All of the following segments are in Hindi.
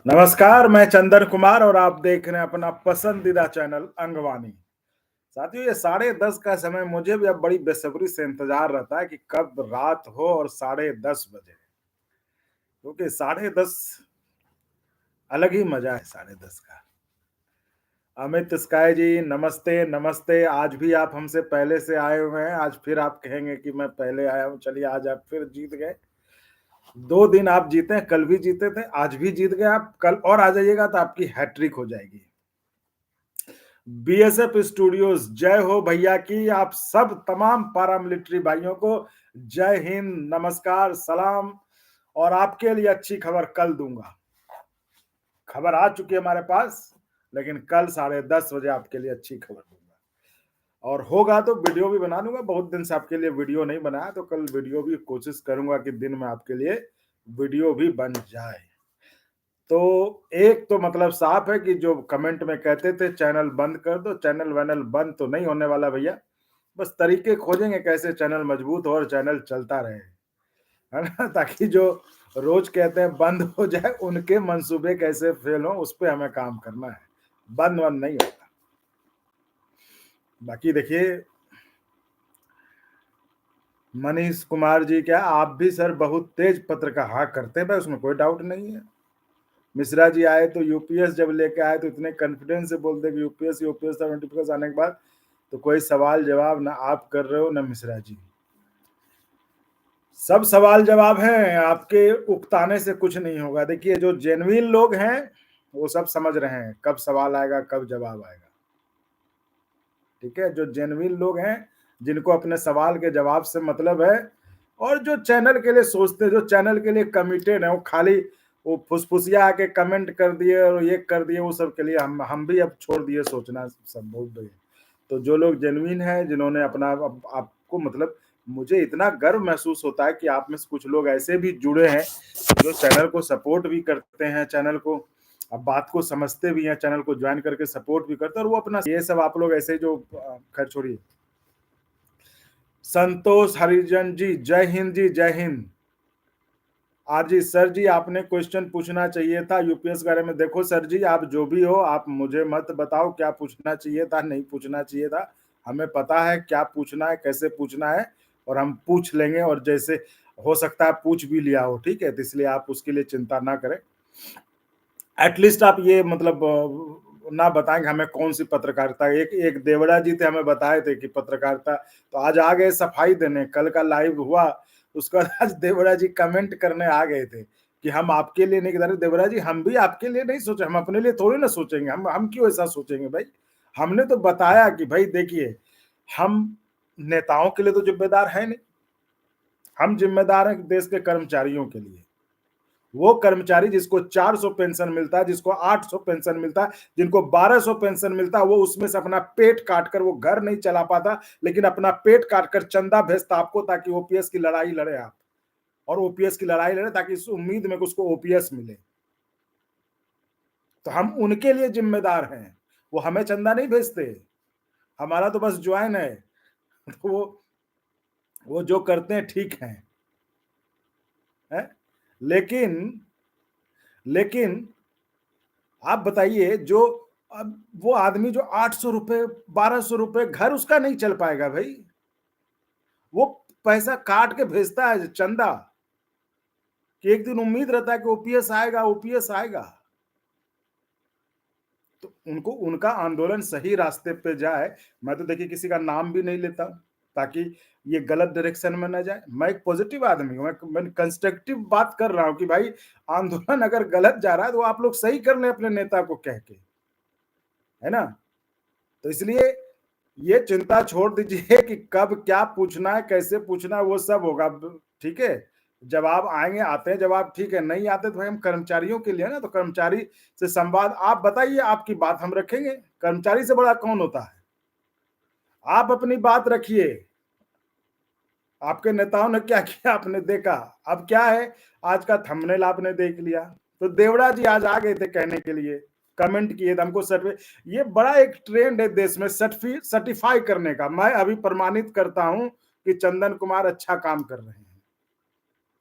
नमस्कार, मैं चंदन कुमार और आप देख रहे हैं अपना पसंदीदा चैनल अंगवानी। साथियों, ये 10:30 का समय मुझे भी अब बड़ी बेसब्री से इंतजार रहता है कि कब रात हो और 10:30 बजे, क्योंकि 10:30 अलग ही मजा है 10:30 का। अमित स्काई जी, नमस्ते नमस्ते। आज भी आप हमसे पहले से आए हुए हैं, आज फिर आप कहेंगे कि मैं पहले आया हूँ। चलिए, आज आप फिर जीत गए। 2 दिन आप जीते हैं, कल भी जीते थे, आज भी जीत गए आप। कल और आ जाइएगा तो आपकी हैट्रिक हो जाएगी। बीएसएफ स्टूडियोज, जय हो भैया की। आप सब तमाम पारामिलिट्री भाइयों को जय हिंद, नमस्कार, सलाम। और आपके लिए अच्छी खबर कल दूंगा। खबर आ चुकी है हमारे पास, लेकिन कल 10:30 बजे आपके लिए अच्छी खबर दूंगा। और होगा तो वीडियो भी बना लूंगा। बहुत दिन से आपके लिए वीडियो नहीं बनाया, तो कल वीडियो भी कोशिश करूंगा कि दिन में आपके लिए वीडियो भी बन जाए। तो एक तो मतलब साफ है कि जो कमेंट में कहते थे चैनल बंद कर दो, चैनल वैनल बंद तो नहीं होने वाला भैया। बस तरीके खोजेंगे कैसे चैनल मजबूत हो और चैनल चलता रहे, है ना। ताकि जो रोज कहते हैं बंद हो जाए, उनके मंसूबे कैसे फेल हो, उस पर हमें काम करना है। बंद वंद नहीं होता। बाकी देखिए, मनीष कुमार जी, क्या आप भी सर बहुत तेज पत्र का हाँ करते हैं भाई, उसमें कोई डाउट नहीं है। मिश्रा जी आए तो यूपीएस जब लेके आए तो इतने कॉन्फिडेंस से बोलते कि यूपीएस यूपीएस 70+ आने के बाद तो कोई सवाल जवाब ना आप कर रहे हो ना मिश्रा जी। सब सवाल जवाब हैं, आपके उकताने से कुछ नहीं होगा। देखिए, जो जेन्युइन लोग हैं वो सब समझ रहे हैं कब सवाल आएगा, कब जवाब आएगा। ठीक है, जो जेन्युइन लोग हैं, जिनको अपने सवाल के जवाब से मतलब है, और जो चैनल के लिए सोचते हैं, जो चैनल के लिए कमिटेड है, वो खाली वो फुसफुसिया आके कमेंट कर दिए और ये कर दिए, वो सब के लिए हम भी अब छोड़ दिए सोचना सब बहुत बढ़िया। तो जो लोग जेन्युइन है, जिन्होंने अपना आपको मतलब, मुझे इतना गर्व महसूस होता है कि आप में से कुछ लोग ऐसे भी जुड़े हैं जो चैनल को सपोर्ट भी करते हैं, चैनल को अब बात को समझते भी हैं, चैनल को ज्वाइन करके सपोर्ट भी करते हैं, और वो अपना ये सब आप लोग ऐसे जो खैर छोड़िए। संतोष हरिजन जी, जय हिंद जी, जय हिंद। आरजी सर जी, आपने क्वेश्चन पूछना चाहिए था यूपीएस के बारे में। देखो सर जी, आप जो भी हो, आप मुझे मत बताओ क्या पूछना चाहिए था, नहीं पूछना चाहिए था। हमें पता है क्या पूछना है, कैसे पूछना है, और हम पूछ लेंगे। और जैसे हो सकता है पूछ भी लिया हो, ठीक है, तो इसलिए आप उसके लिए चिंता ना करें। एटलीस्ट आप ये मतलब ना बताएंगे हमें कौन सी पत्रकारिता। एक एक देवड़ा जी थे, हमें बताए थे कि पत्रकारिता, तो आज आ गए सफाई देने। कल का लाइव हुआ, उसके बाद आज देवड़ा जी कमेंट करने आ गए थे कि हम आपके लिए नहीं। कह देवड़ा जी, हम भी आपके लिए नहीं सोचे, हम अपने लिए थोड़ी ना सोचेंगे। हम क्यों ऐसा सोचेंगे भाई। हमने तो बताया कि भाई देखिए, हम नेताओं के लिए तो जिम्मेदार है नहीं, हम जिम्मेदार हैं देश के कर्मचारियों के लिए। वो कर्मचारी जिसको 400 पेंशन मिलता है, जिसको 800 पेंशन मिलता है, जिनको 1200 पेंशन मिलता है, वो उसमें से अपना पेट काटकर वो घर नहीं चला पाता, लेकिन अपना पेट काटकर चंदा भेजता आपको, ताकि ओपीएस की लड़ाई लड़े आप, और ओपीएस की लड़ाई लड़े ताकि इस उम्मीद में कि उसको ओपीएस मिले। तो हम उनके लिए जिम्मेदार हैं। वो हमें चंदा नहीं भेजते, हमारा तो बस ज्वाइन है। तो वो जो करते हैं ठीक है? लेकिन लेकिन आप बताइए, जो अब वो आदमी जो 800 रुपए 1200 रुपए, घर उसका नहीं चल पाएगा भाई। वो पैसा काट के भेजता है चंदा, कि एक दिन उम्मीद रहता है कि ओपीएस आएगा, ओपीएस आएगा। तो उनको उनका आंदोलन सही रास्ते पे जाए। मैं तो देखिए किसी का नाम भी नहीं लेता, ताकि ये गलत डायरेक्शन में ना जाए। मैं एक पॉजिटिव आदमी हूँ, मैं कंस्ट्रक्टिव बात कर रहा हूँ कि भाई आंदोलन अगर गलत जा रहा है तो आप लोग सही कर लें अपने नेता को कह के, है ना। तो इसलिए ये चिंता छोड़ दीजिए कि कब क्या पूछना है, कैसे पूछना है, वो सब होगा। ठीक है, जवाब आएंगे, आते हैं जवाब, ठीक है। नहीं आते तो भाई हम कर्मचारियों के लिए ना, तो कर्मचारी से संवाद। आप बताइए, आपकी बात हम रखेंगे। कर्मचारी से बड़ा कौन होता है। आप अपनी बात रखिए। आपके नेताओं ने क्या किया आपने देखा। अब क्या है, आज का थंबनेल आपने देख लिया। तो देवड़ा जी आज आ गए थे कहने के लिए, कमेंट किए थे हमको सर्टिफाई। ये बड़ा एक ट्रेंड है देश में सर्टिफाई करने का। मैं अभी प्रमाणित करता हूं कि चंदन कुमार अच्छा काम कर रहे हैं।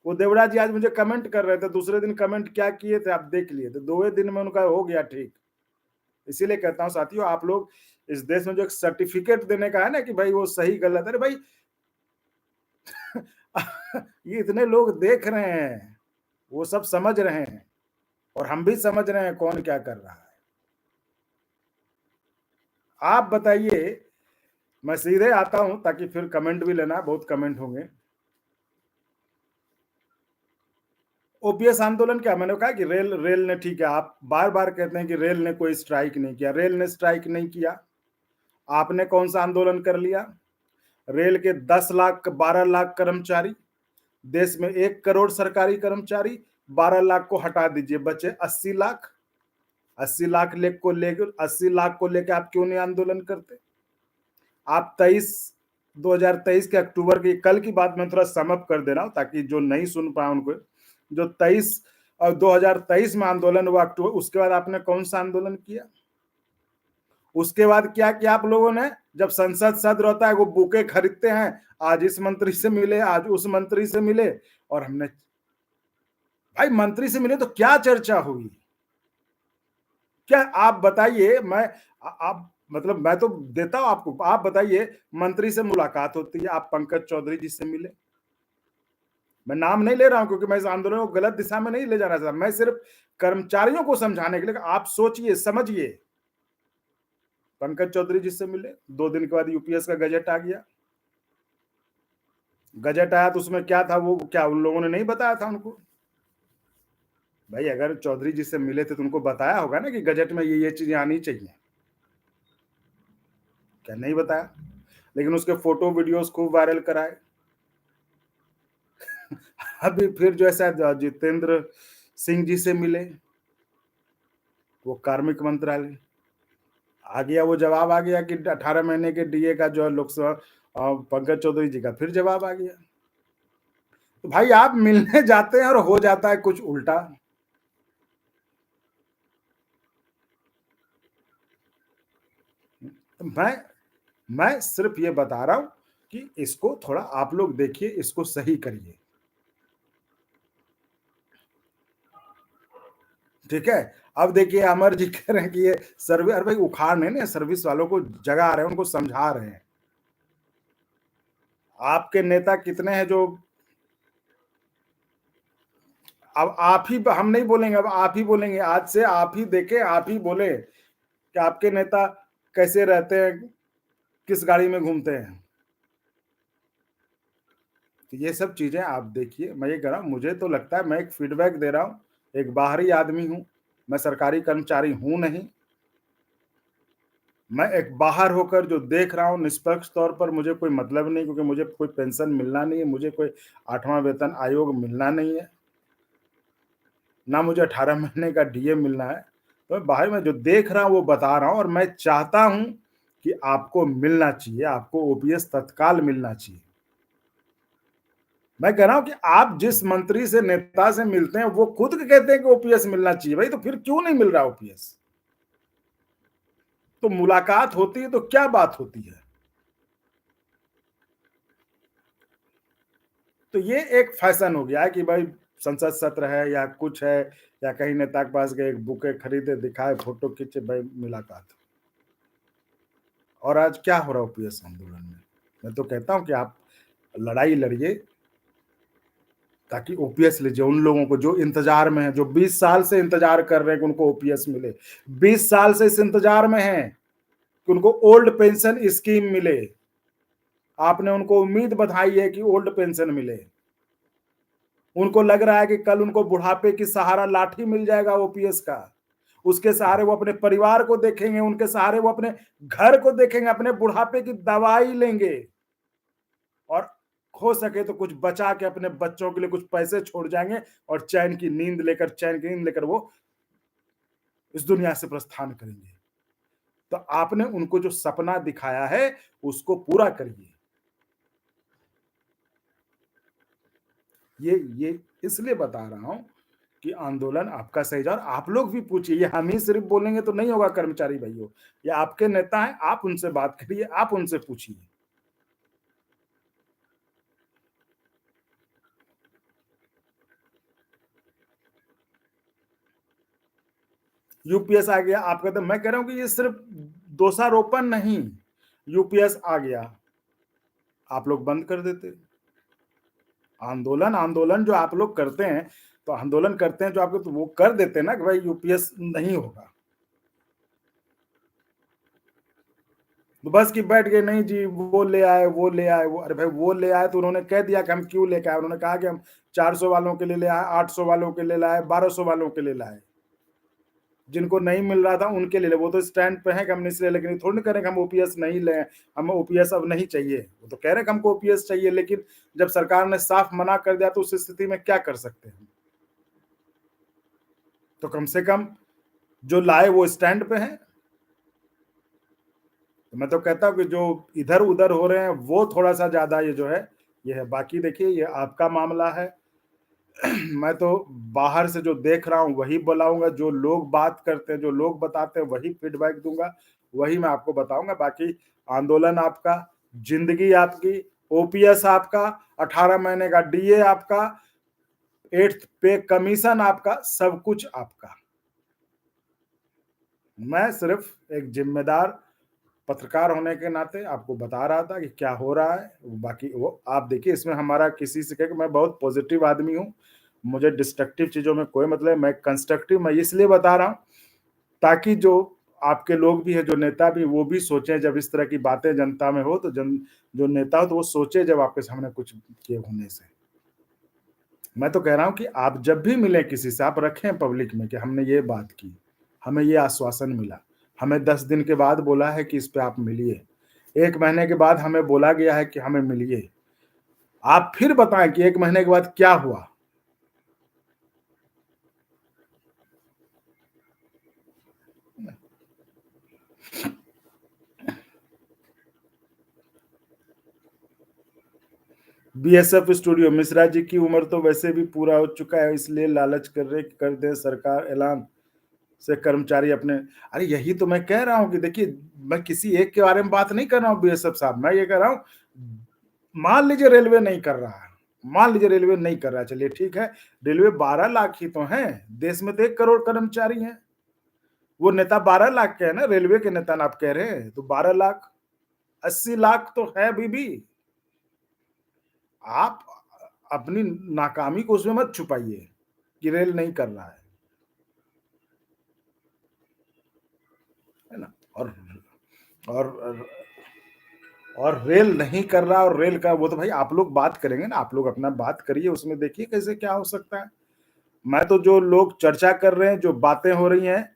वो देवराज जी आज मुझे कमेंट कर रहे थे, दूसरे दिन कमेंट क्या किए थे आप देख लिए थे, 2 दिन में उनका हो गया ठीक। इसीलिए कहता हूँ साथियों, आप लोग इस देश में जो एक सर्टिफिकेट देने का है ना कि भाई वो सही गलत, अरे भाई ये इतने लोग देख रहे हैं, वो सब समझ रहे हैं और हम भी समझ रहे हैं कौन क्या कर रहा है। आप बताइए, मैं सीधे आता हूं ताकि फिर कमेंट भी लेना, बहुत कमेंट होंगे। ओपीएस आंदोलन क्या, मैंने कहा कि रेल रेल ने, ठीक है आप बार बार कहते हैं कि रेल ने कोई स्ट्राइक नहीं किया, रेल ने स्ट्राइक नहीं किया। आपने कौन सा आंदोलन कर लिया? रेल के 10 लाख 12 लाख कर्मचारी, देश में 1 करोड़ सरकारी कर्मचारी, 12 लाख को हटा दीजिए, बचे 80 लाख। 80 लाख लेकर 80 लाख को लेकर आप क्यों नहीं आंदोलन करते? आप 2023 के अक्टूबर की, कल की बात मैं थोड़ा समअप कर दे रहा हूं ताकि जो नहीं सुन पाए उनको, जो 23 और 2023 में आंदोलन हुआ अक्टूबर, उसके बाद आपने कौन सा आंदोलन किया? उसके बाद क्या किया आप लोगों ने? जब संसद सत्र होता है वो बुके खरीदते हैं, आज इस मंत्री से मिले, आज उस मंत्री से मिले, और हमने, भाई मंत्री से मिले तो क्या चर्चा हुई? क्या आप बताइए, मैं आप मतलब मैं तो देता हूं आपको, आप बताइए, मंत्री से मुलाकात होती है, आप पंकज चौधरी जी से मिले। मैं नाम नहीं ले रहा हूं क्योंकि मैं इस आंदोलन को गलत दिशा में नहीं ले जाना चाहता, मैं सिर्फ कर्मचारियों को समझाने के लिए, आप सोचिए समझिए। पंकज चौधरी जी से मिले, 2 दिन के बाद यूपीएस का गजट आ गया। गजट आया तो उसमें क्या था, वो क्या उन लोगों ने नहीं बताया था उनको? भाई अगर चौधरी जी से मिले थे तो उनको बताया होगा ना कि गजट में ये चीजें आनी चाहिए, क्या नहीं बताया? लेकिन उसके फोटो वीडियोस खूब वायरल कराए। अभी फिर जो है जितेंद्र सिंह जी से मिले, वो कार्मिक मंत्रालय, आ गया वो जवाब आ गया कि 18 महीने के डीए का जो है लोकसभा, पंकज चौधरी जी का फिर जवाब आ गया। तो भाई आप मिलने जाते हैं और हो जाता है कुछ उल्टा। तो मैं सिर्फ ये बता रहा हूं कि इसको थोड़ा आप लोग देखिए, इसको सही करिए, ठीक है? अब देखिए अमर जी कह रहे हैं कि ये सर्वे, अरे भाई उखाड़ नहीं ना, सर्विस वालों को जगा रहे हैं, उनको समझा रहे हैं। आपके नेता कितने हैं जो, अब आप ही, हम नहीं बोलेंगे, अब आप ही बोलेंगे, आज से आप ही देखे, आप ही बोले कि आपके नेता कैसे रहते हैं, किस गाड़ी में घूमते हैं। तो ये सब चीजें आप देखिए, मैं ये कह रहा हूं, मुझे तो लगता है, मैं एक फीडबैक दे रहा हूं, एक बाहरी आदमी हूं, मैं सरकारी कर्मचारी हूं नहीं, मैं एक बाहर होकर जो देख रहा हूं, निष्पक्ष तौर पर, मुझे कोई मतलब नहीं, क्योंकि मुझे कोई पेंशन मिलना नहीं है, मुझे कोई 8वां वेतन आयोग मिलना नहीं है, ना मुझे 18 महीने का डीए मिलना है। तो बाहर में जो देख रहा हूं वो बता रहा हूं, और मैं चाहता हूं कि आपको मिलना चाहिए, आपको ओपीएस तत्काल मिलना चाहिए। मैं कह रहा हूं कि आप जिस मंत्री से, नेता से मिलते हैं, वो खुद कहते हैं कि ओपीएस मिलना चाहिए, भाई तो फिर क्यों नहीं मिल रहा ओपीएस? तो मुलाकात होती है तो क्या बात होती है? तो ये एक फैशन हो गया है कि भाई संसद सत्र है या कुछ है, या कहीं नेता के पास गए, बुके खरीदे, दिखाए, फोटो खींचे, भाई मुलाकात। और आज क्या हो रहा है ओपीएस आंदोलन में? मैं तो कहता हूं कि आप लड़ाई लड़िए ताकि ओपीएस लीजिए, उन लोगों को जो इंतजार में है, जो 20 साल से इंतजार कर रहे हैं कि उनको ओपीएस मिले, 20 साल से इस इंतजार में है कि उनको ओल्ड पेंशन स्कीम मिले। आपने उनको उम्मीद बधाई है कि ओल्ड पेंशन मिले, उनको लग रहा है कि कल उनको बुढ़ापे की सहारा लाठी मिल जाएगा ओपीएस का, उसके सहारे वो अपने परिवार को देखेंगे, उनके सहारे वो अपने घर को देखेंगे, अपने बुढ़ापे की दवाई लेंगे, और हो सके तो कुछ बचा के अपने बच्चों के लिए कुछ पैसे छोड़ जाएंगे, और चैन की नींद लेकर वो इस दुनिया से प्रस्थान करेंगे। तो आपने उनको जो सपना दिखाया है उसको पूरा करिए। ये इसलिए बता रहा हूं कि आंदोलन आपका सही जा, और आप लोग भी पूछिए, ये हम ही सिर्फ बोलेंगे तो नहीं होगा कर्मचारी भाइयों, ये आपके नेता हैं, आप उनसे बात करिए, आप उनसे पूछिए। यूपीएस आ गया, आप कहते हैं, मैं कह रहा हूं कि ये सिर्फ दोषारोपण नहीं, यूपीएस आ गया, आप लोग बंद कर देते। आंदोलन आंदोलन जो आप लोग करते हैं, तो आंदोलन करते हैं जो आपको, तो वो कर देते ना कि भाई यूपीएस नहीं होगा। तो बस कि बैठ गए, नहीं जी वो ले आए, वो ले आए, वो, अरे भाई वो ले आए तो उन्होंने कह दिया कि हम क्यों लेके आए, उन्होंने कहा कि हम 400 वालों के लिए ले आए, 800 वालों के लिए लाए, 1200 वालों के लिए लाए, जिनको नहीं मिल रहा था उनके लिए, वो तो स्टैंड पे है कि हम इसलिए, लेकिन थोड़ी ना करें कि हम ओपीएस नहीं लें, हम ओपीएस अब नहीं चाहिए, वो तो कह रहे हैं कि हमको ओपीएस चाहिए, लेकिन जब सरकार ने साफ मना कर दिया तो उस स्थिति में क्या कर सकते हैं। तो कम से कम जो लाए वो स्टैंड पे है। तो मैं तो कहता हूँ कि जो इधर उधर हो रहे हैं वो थोड़ा सा ज्यादा ये जो है ये है, बाकी देखिए ये आपका मामला है। मैं तो बाहर से जो देख रहा हूँ वही बुलाऊंगा, जो लोग बात करते हैं, जो लोग बताते हैं वही फीडबैक दूंगा, वही मैं आपको बताऊंगा। बाकी आंदोलन आपका, जिंदगी आपकी, ओपीएस आपका, 18 महीने का डीए आपका, 8th पे कमीशन आपका, सब कुछ आपका। मैं सिर्फ एक जिम्मेदार पत्रकार होने के नाते आपको बता रहा था कि क्या हो रहा है। बाकी वो आप देखिए, इसमें हमारा किसी से कहे, मैं बहुत पॉजिटिव आदमी हूँ, मुझे डिस्ट्रक्टिव चीजों में कोई मतलब, मैं कंस्ट्रक्टिव, मैं इसलिए बता रहा हूँ ताकि जो आपके लोग भी है, जो नेता भी, वो भी सोचें जब इस तरह की बातें जनता में हो, तो जो नेता हो तो वो सोचे जब आपके सामने कुछ किए होने से। मैं तो कह रहा हूं कि आप जब भी मिले किसी से, आप रखें पब्लिक में कि हमने ये बात की, हमें ये आश्वासन मिला, हमें 10 दिन के बाद बोला है कि इस पे आप मिलिए, 1 महीने के बाद हमें बोला गया है कि हमें मिलिए। आप फिर बताएं कि 1 महीने के बाद क्या हुआ। बीएसएफ स्टूडियो, मिश्रा जी की उम्र तो वैसे भी पूरा हो चुका है, इसलिए लालच कर दे सरकार, ऐलान से कर्मचारी अपने। अरे यही तो मैं कह रहा हूं कि देखिए, मैं किसी एक के बारे में बात नहीं कर रहा हूं बीएसएफ साहब, मैं ये कह रहा हूं, मान लीजिए रेलवे नहीं कर रहा है, मान लीजिए रेलवे नहीं कर रहा है, चलिए ठीक है, रेलवे 12 लाख ही तो हैं, देश में तो 1 करोड़ कर्मचारी हैं, वो नेता 12 लाख के है ना, रेलवे के नेता ना आप कह रहे हैं, तो 12 लाख, 80 लाख तो है अभी भी। आप अपनी नाकामी को उसमें मत छुपाइए कि रेल नहीं कर रहा है ना। और और रेल नहीं कर रहा, और रेल का वो तो भाई आप लोग बात करेंगे ना, आप लोग अपना बात करिए, उसमें देखिए कैसे क्या हो सकता है। मैं तो जो लोग चर्चा कर रहे हैं, जो बातें हो रही हैं,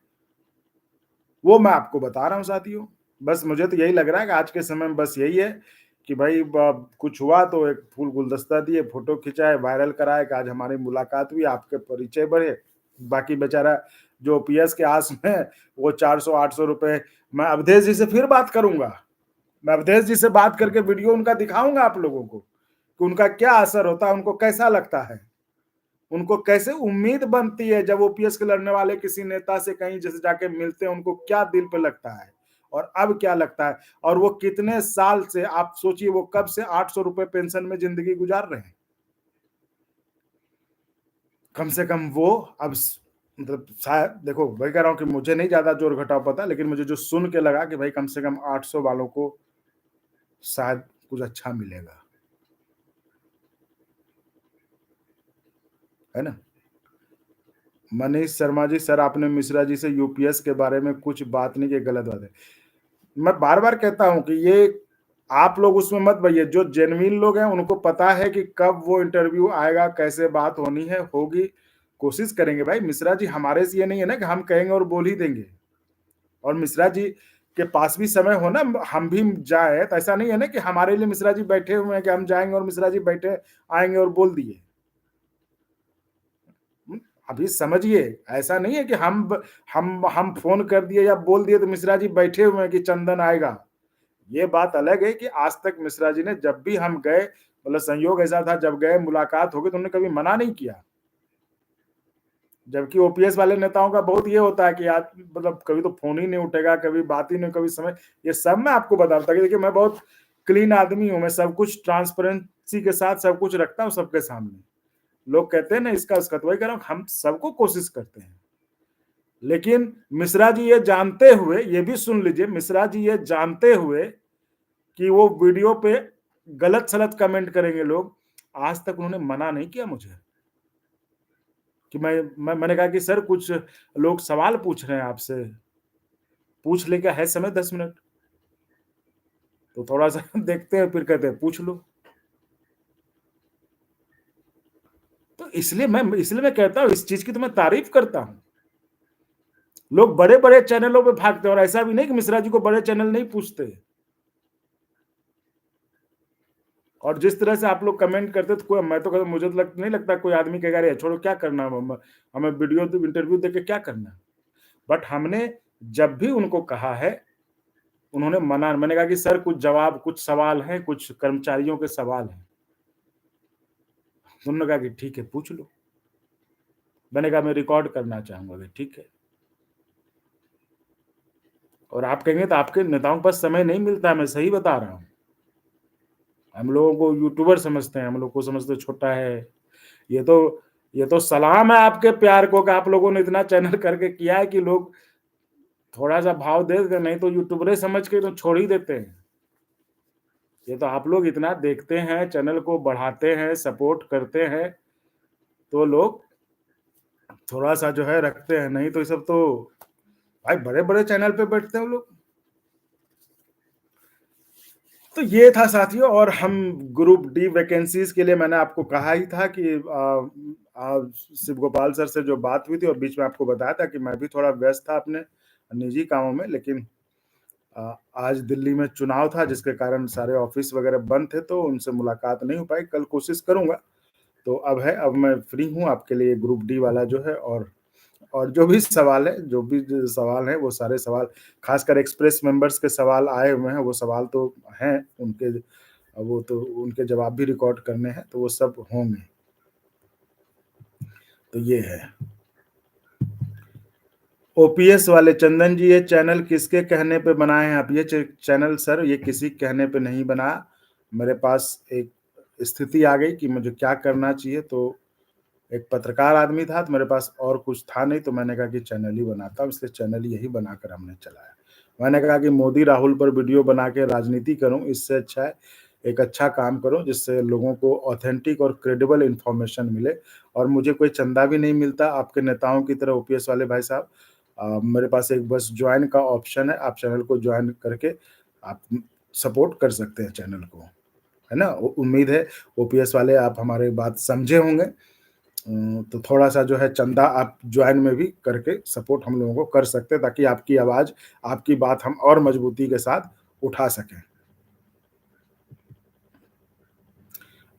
वो मैं आपको बता रहा हूँ साथियों। बस मुझे तो यही लग रहा है कि आज के समय में बस यही है कि भाई कुछ हुआ तो एक फूल गुलदस्ता दिए, फोटो खिंचाए, वायरल कराए कि आज हमारी मुलाकात हुई, आपके परिचय बढ़े। बाकी बेचारा जो पीएस के आस में, वो 400-800 रुपए, मैं अवधेश जी से फिर बात करूंगा, मैं अवधेश जी से बात करके वीडियो उनका दिखाऊंगा आप लोगों को कि उनका क्या असर होता है, उनको कैसा लगता है, उनको कैसे उम्मीद बनती है जब ओपीएस के लड़ने वाले किसी नेता से कहीं जैसे जाके मिलते हैं, उनको क्या दिल पे लगता है और अब क्या लगता है। और वो कितने साल से, आप सोचिए, वो कब से 800 रुपए पेंशन में जिंदगी गुजार रहे हैं। कम से कम वो अब मतलब शायद, देखो वही कह रहा हूँ कि मुझे नहीं ज्यादा जोर घटाव पता, लेकिन मुझे जो सुन के लगा कि भाई कम से कम 800 वालों को शायद कुछ अच्छा मिलेगा, है ना। मनीष शर्मा जी, सर आपने मिश्रा जी से यूपीएस के बारे में कुछ बात नहीं की, गलत बात है। मैं बार बार कहता हूं कि ये आप लोग उसमें मत भैया, जो जेन्युइन लोग हैं उनको पता है कि कब वो इंटरव्यू आएगा, कैसे बात होनी है, होगी, कोशिश करेंगे। भाई मिश्रा जी हमारे से ये नहीं है ना कि हम कहेंगे और बोल ही देंगे, और मिश्रा जी के पास भी समय हो ना, हम भी जाए, तो ऐसा नहीं है ना कि हमारे लिए मिश्रा जी बैठे हुए हैं कि हम जाएंगे और मिश्रा जी बैठे आएंगे और बोल दिए। अभी समझिए, ऐसा नहीं है कि हम फोन कर दिए या बोल दिए तो मिश्रा जी बैठे हुए हैं कि चंदन आएगा। ये बात अलग है कि आज तक मिश्रा जी ने जब भी हम गए, मतलब संयोग ऐसा था, जब गए मुलाकात हो गई तो उन्होंने कभी मना नहीं किया। जबकि ओपीएस वाले नेताओं का बहुत ये होता है कि आज मतलब कभी तो फोन ही नहीं उठेगा, कभी बात ही नहीं, कभी समय, ये सब मैं आपको बता रहा था कि देखिए मैं बहुत क्लीन आदमी हूं, मैं सब कुछ ट्रांसपेरेंसी के साथ सब कुछ रखता हूँ सबके सामने। लोग कहते हैं ना इसका उसका, तो वही कह रहा हूँ, हम सबको कोशिश करते हैं, लेकिन मिश्रा जी ये जानते हुए, ये भी सुन लीजिए, मिश्रा जी ये जानते हुए कि वो वीडियो पे गलत-सलत कमेंट करेंगे लोग, आज तक उन्होंने मना नहीं किया मुझे कि मैंने कहा कि सर कुछ लोग सवाल पूछ रहे हैं आपसे, पूछ ले, क्या है समय 10 मिनट? तो थोड़ा-सा देखते हैं, फिर कहते हैं पूछ लो। तो इसलिए मैं कहता हूँ, इस चीज़ की तो मैं तारीफ़ करता हूँ। लोग बड़े-बड़े चैनलों पे भागते हैं और ऐसा भी नहीं कि मिश्रा जी को बड़े चैनल नहीं पूछते। और जिस तरह से आप लोग कमेंट करते, तो कोई, मैं तो कहता, मुझे तो नहीं लगता कोई आदमी कहेगा अरे छोड़ो क्या करना है, हमें वीडियो इंटरव्यू देके क्या करना है। बट हमने जब भी उनको कहा है, उन्होंने मना, मैंने कहा कि सर कुछ सवाल हैं, कुछ कर्मचारियों के सवाल हैं। उन्होंने कहा कि ठीक है, पूछ लो। मैंने कहा मैं रिकॉर्ड करना चाहूँगा। कि ठीक है। और आप कहेंगे तो आपके नेताओं के पास समय नहीं मिलता है, मैं सही बता रहा हूँ। हम लोगों को यूट्यूबर समझते हैं, हम लोग को समझते छोटा है। ये तो ये तो सलाम है आपके प्यार को कि आप लोगों ने इतना चैनल करके किया है कि लोग थोड़ा-सा भाव दे देते, नहीं तो यूट्यूबरे समझ के तो छोड़ ही देते हैं। ये तो आप लोग इतना देखते हैं, चैनल को बढ़ाते हैं, सपोर्ट करते हैं, तो लोग थोड़ा-सा जो है रखते हैं, नहीं तो ये सब तो भाई बड़े-बड़े चैनल पे बैठते हैं वो लोग। तो ये था साथियों, और हम ग्रुप डी वैकेंसीज़ के लिए मैंने आपको कहा ही था कि शिव गोपाल सर से जो बात हुई थी, और बीच में आपको बताया था कि मैं भी थोड़ा व्यस्त था अपने निजी कामों में, लेकिन आज दिल्ली में चुनाव था जिसके कारण सारे ऑफिस वगैरह बंद थे, तो उनसे मुलाकात नहीं हो पाई। कल कोशिश करूँगा। तो अब मैं फ्री हूँ आपके लिए ग्रुप डी वाला जो है, और जो भी सवाल हैं वो सारे सवाल, खासकर एक्सप्रेस मेंबर्स के सवाल आए हुए हैं, वो सवाल तो हैं उनके, वो तो उनके जवाब भी रिकॉर्ड करने हैं, तो वो सब होंगे। तो ये है। ओपीएस वाले चंदन जी, ये चैनल किसके कहने पे बनाए हैं आप? ये चैनल सर, ये किसी के कहने पे नहीं बना। मेरे पास एक स्थिति आ गई कि मुझे क्या करना चाहिए, तो एक पत्रकार आदमी था, तो मेरे पास और कुछ था नहीं, तो मैंने कहा कि चैनल ही बनाता हूँ, इसलिए चैनल यही बनाकर हमने चलाया। मैंने कहा कि मोदी राहुल पर वीडियो बना के राजनीति करूँ, इससे अच्छा है एक अच्छा काम करूँ जिससे लोगों को ऑथेंटिक और क्रेडिबल इन्फॉर्मेशन मिले, और मुझे कोई चंदा भी नहीं मिलता आपके नेताओं की तरह ओपीएस वाले भाई साहब। मेरे पास एक बस जॉइन का ऑप्शन है, आप चैनल को जॉइन करके आप सपोर्ट कर सकते हैं चैनल को, है ना? उम्मीद है ओपीएस वाले आप हमारी बात समझे होंगे। तो थोड़ा-सा जो है चंदा आप जॉइन में भी करके सपोर्ट हम लोगों को कर सकते हैं, ताकि आपकी आवाज़, आपकी बात हम और मजबूती के साथ उठा सकें।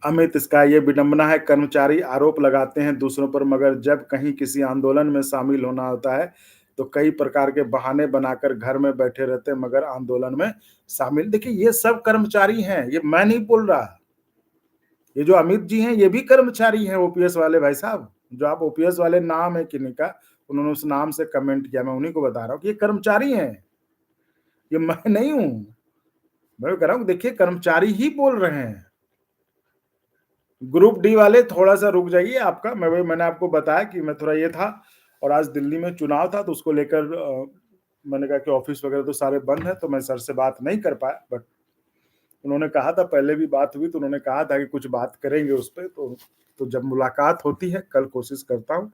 अमित, इसका ये विडंबना है, कर्मचारी आरोप लगाते हैं दूसरों पर, मगर जब कहीं किसी आंदोलन में शामिल होना होता है, तो कई प्रकार के बहाने बनाकर घर में बैठे रहते हैं, मगर आंदोलन में शामिल, देखिए ये सब कर्मचारी हैं, ये मैं नहीं बोल रहा। ये जो अमित जी हैं, ये भी कर्मचारी हैं ओपीएस वाले भाई साहब। जो आप ओपीएस वाले नाम है किन्हीं का, उन्होंने उस नाम से कमेंट किया, मैं उन्हीं को बता रहा हूँ कि ये कर्मचारी हैं, ये मैं नहीं हूँ। मैं कह रहा हूँ देखिए कर्मचारी ही बोल रहे हैं। ग्रुप डी वाले थोड़ा-सा रुक जाइए, आपका मैंने आपको बताया कि मैं थोड़ा ये था, और आज दिल्ली में चुनाव था, तो उसको लेकर मैंने कहा कि ऑफिस वगैरह तो सारे बंद हैं, तो मैं सर से बात नहीं कर पाया, बट उन्होंने कहा था, पहले भी बात हुई तो उन्होंने कहा था कि कुछ बात करेंगे उस पे, तो जब मुलाकात होती है, कल कोशिश करता हूँ,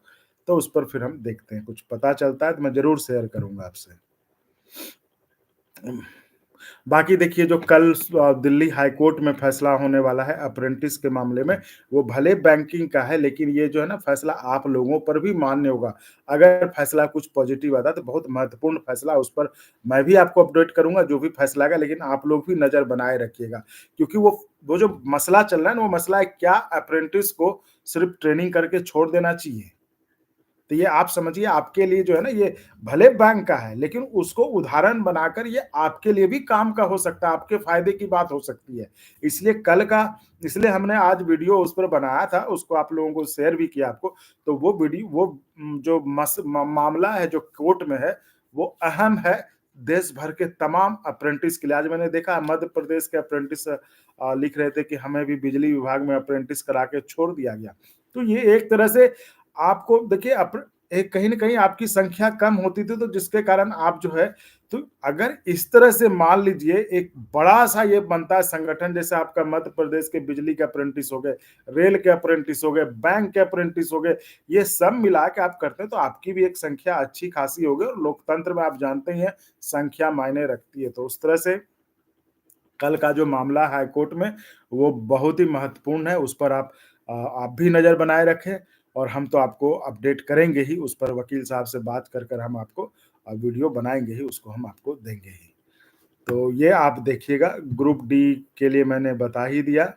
तो उस पर फिर हम देखते हैं, कुछ पता चलता है तो मैं ज़रूर शेयर करूँगा आपसे। बाकी देखिए, जो कल दिल्ली हाई कोर्ट में फैसला होने वाला है अप्रेंटिस के मामले में, वो भले बैंकिंग का है, लेकिन ये जो है ना फैसला आप लोगों पर भी मान्य होगा। अगर फैसला कुछ पॉजिटिव आता है तो बहुत महत्वपूर्ण फैसला, उस पर मैं भी आपको अपडेट करूँगा जो भी फैसला आएगा, लेकिन आप लोग भी नज़र बनाए रखिएगा। क्योंकि वो जो मसला चल रहा है ना, वो मसला है क्या अप्रेंटिस को सिर्फ ट्रेनिंग करके छोड़ देना चाहिए? तो ये आप समझिए, आपके लिए जो है ना, ये भले बैंक का है, लेकिन उसको उदाहरण बनाकर ये आपके लिए भी काम का हो सकता है, आपके फ़ायदे की बात हो सकती है। इसलिए कल का इसलिए हमने आज वीडियो उस पर बनाया था, उसको आप लोगों को शेयर भी किया आपको। तो वो वीडियो, वो जो मामला है जो कोर्ट में है, वो अहम है देश भर के तमाम अप्रेंटिस के लिए। आज मैंने देखा मध्य प्रदेश के अप्रेंटिस लिख रहे थे कि हमें भी बिजली विभाग में अप्रेंटिस करा के छोड़ दिया गया। तो ये एक तरह से आपको देखिए, एक कहीं न कहीं आपकी संख्या कम होती थी, तो जिसके कारण आप जो है, तो अगर इस तरह से मान लीजिए एक बड़ा-सा ये बनता है संगठन, जैसे आपका मध्य प्रदेश के बिजली के अप्रेंटिस हो गए, रेल के अप्रेंटिस हो गए, बैंक के अप्रेंटिस हो गए, ये सब मिला के आप करते हैं तो आपकी भी एक संख्या अच्छी खासी होगी, और लोकतंत्र में आप जानते ही हैं संख्या मायने रखती है। तो उस तरह से कल का जो मामला हाई कोर्ट में, वो बहुत ही महत्वपूर्ण है, उस पर आप भी नज़र बनाए रखें, और हम तो आपको अपडेट करेंगे ही, उस पर वकील साहब से बात कर हम आपको वीडियो बनाएँगे ही, उसको हम आपको देंगे ही। तो ये आप देखिएगा, ग्रुप डी के लिए मैंने बता ही दिया।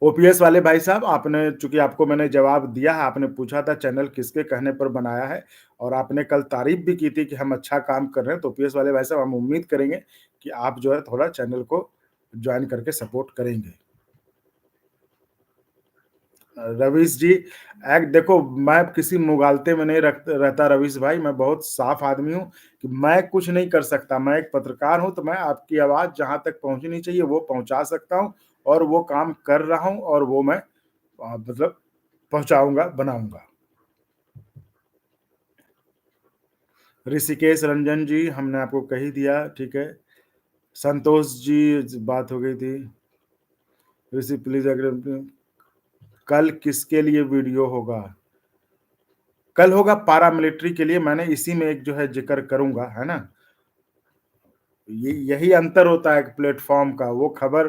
ओपीएस वाले भाई साहब, आपने चूँकि आपको मैंने जवाब दिया है, आपने पूछा था चैनल किसके कहने पर बनाया है, और आपने कल तारीफ़ भी की थी कि हम अच्छा काम कर रहे हैं, तो ओपीएस वाले भाई साहब हम उम्मीद करेंगे कि आप जो है थोड़ा चैनल को जॉइन करके सपोर्ट करेंगे। रवीश जी, देखो, मैं किसी मुगालते में नहीं रहता रवीश भाई, मैं बहुत साफ आदमी हूँ कि मैं कुछ नहीं कर सकता। मैं एक पत्रकार हूँ, तो मैं आपकी आवाज़ जहाँ तक पहुँचनी चाहिए वो पहुँचा सकता हूँ, और वो काम कर रहा हूँ, और वो मैं मतलब पहुँचाऊँगा, बनाऊँगा। ऋषिकेश रंजन जी, हमने आपको कह ही दिया, ठीक है। संतोष जी, बात हो गई थी। ऋषि प्लीज़ अगर कल किसके लिए वीडियो होगा? कल होगा पारामिलिट्री के लिए, मैंने इसी में एक जो है ज़िक्र करूँगा, है ना? ये यही अंतर होता है प्लेटफ़ॉर्म का, वो खबर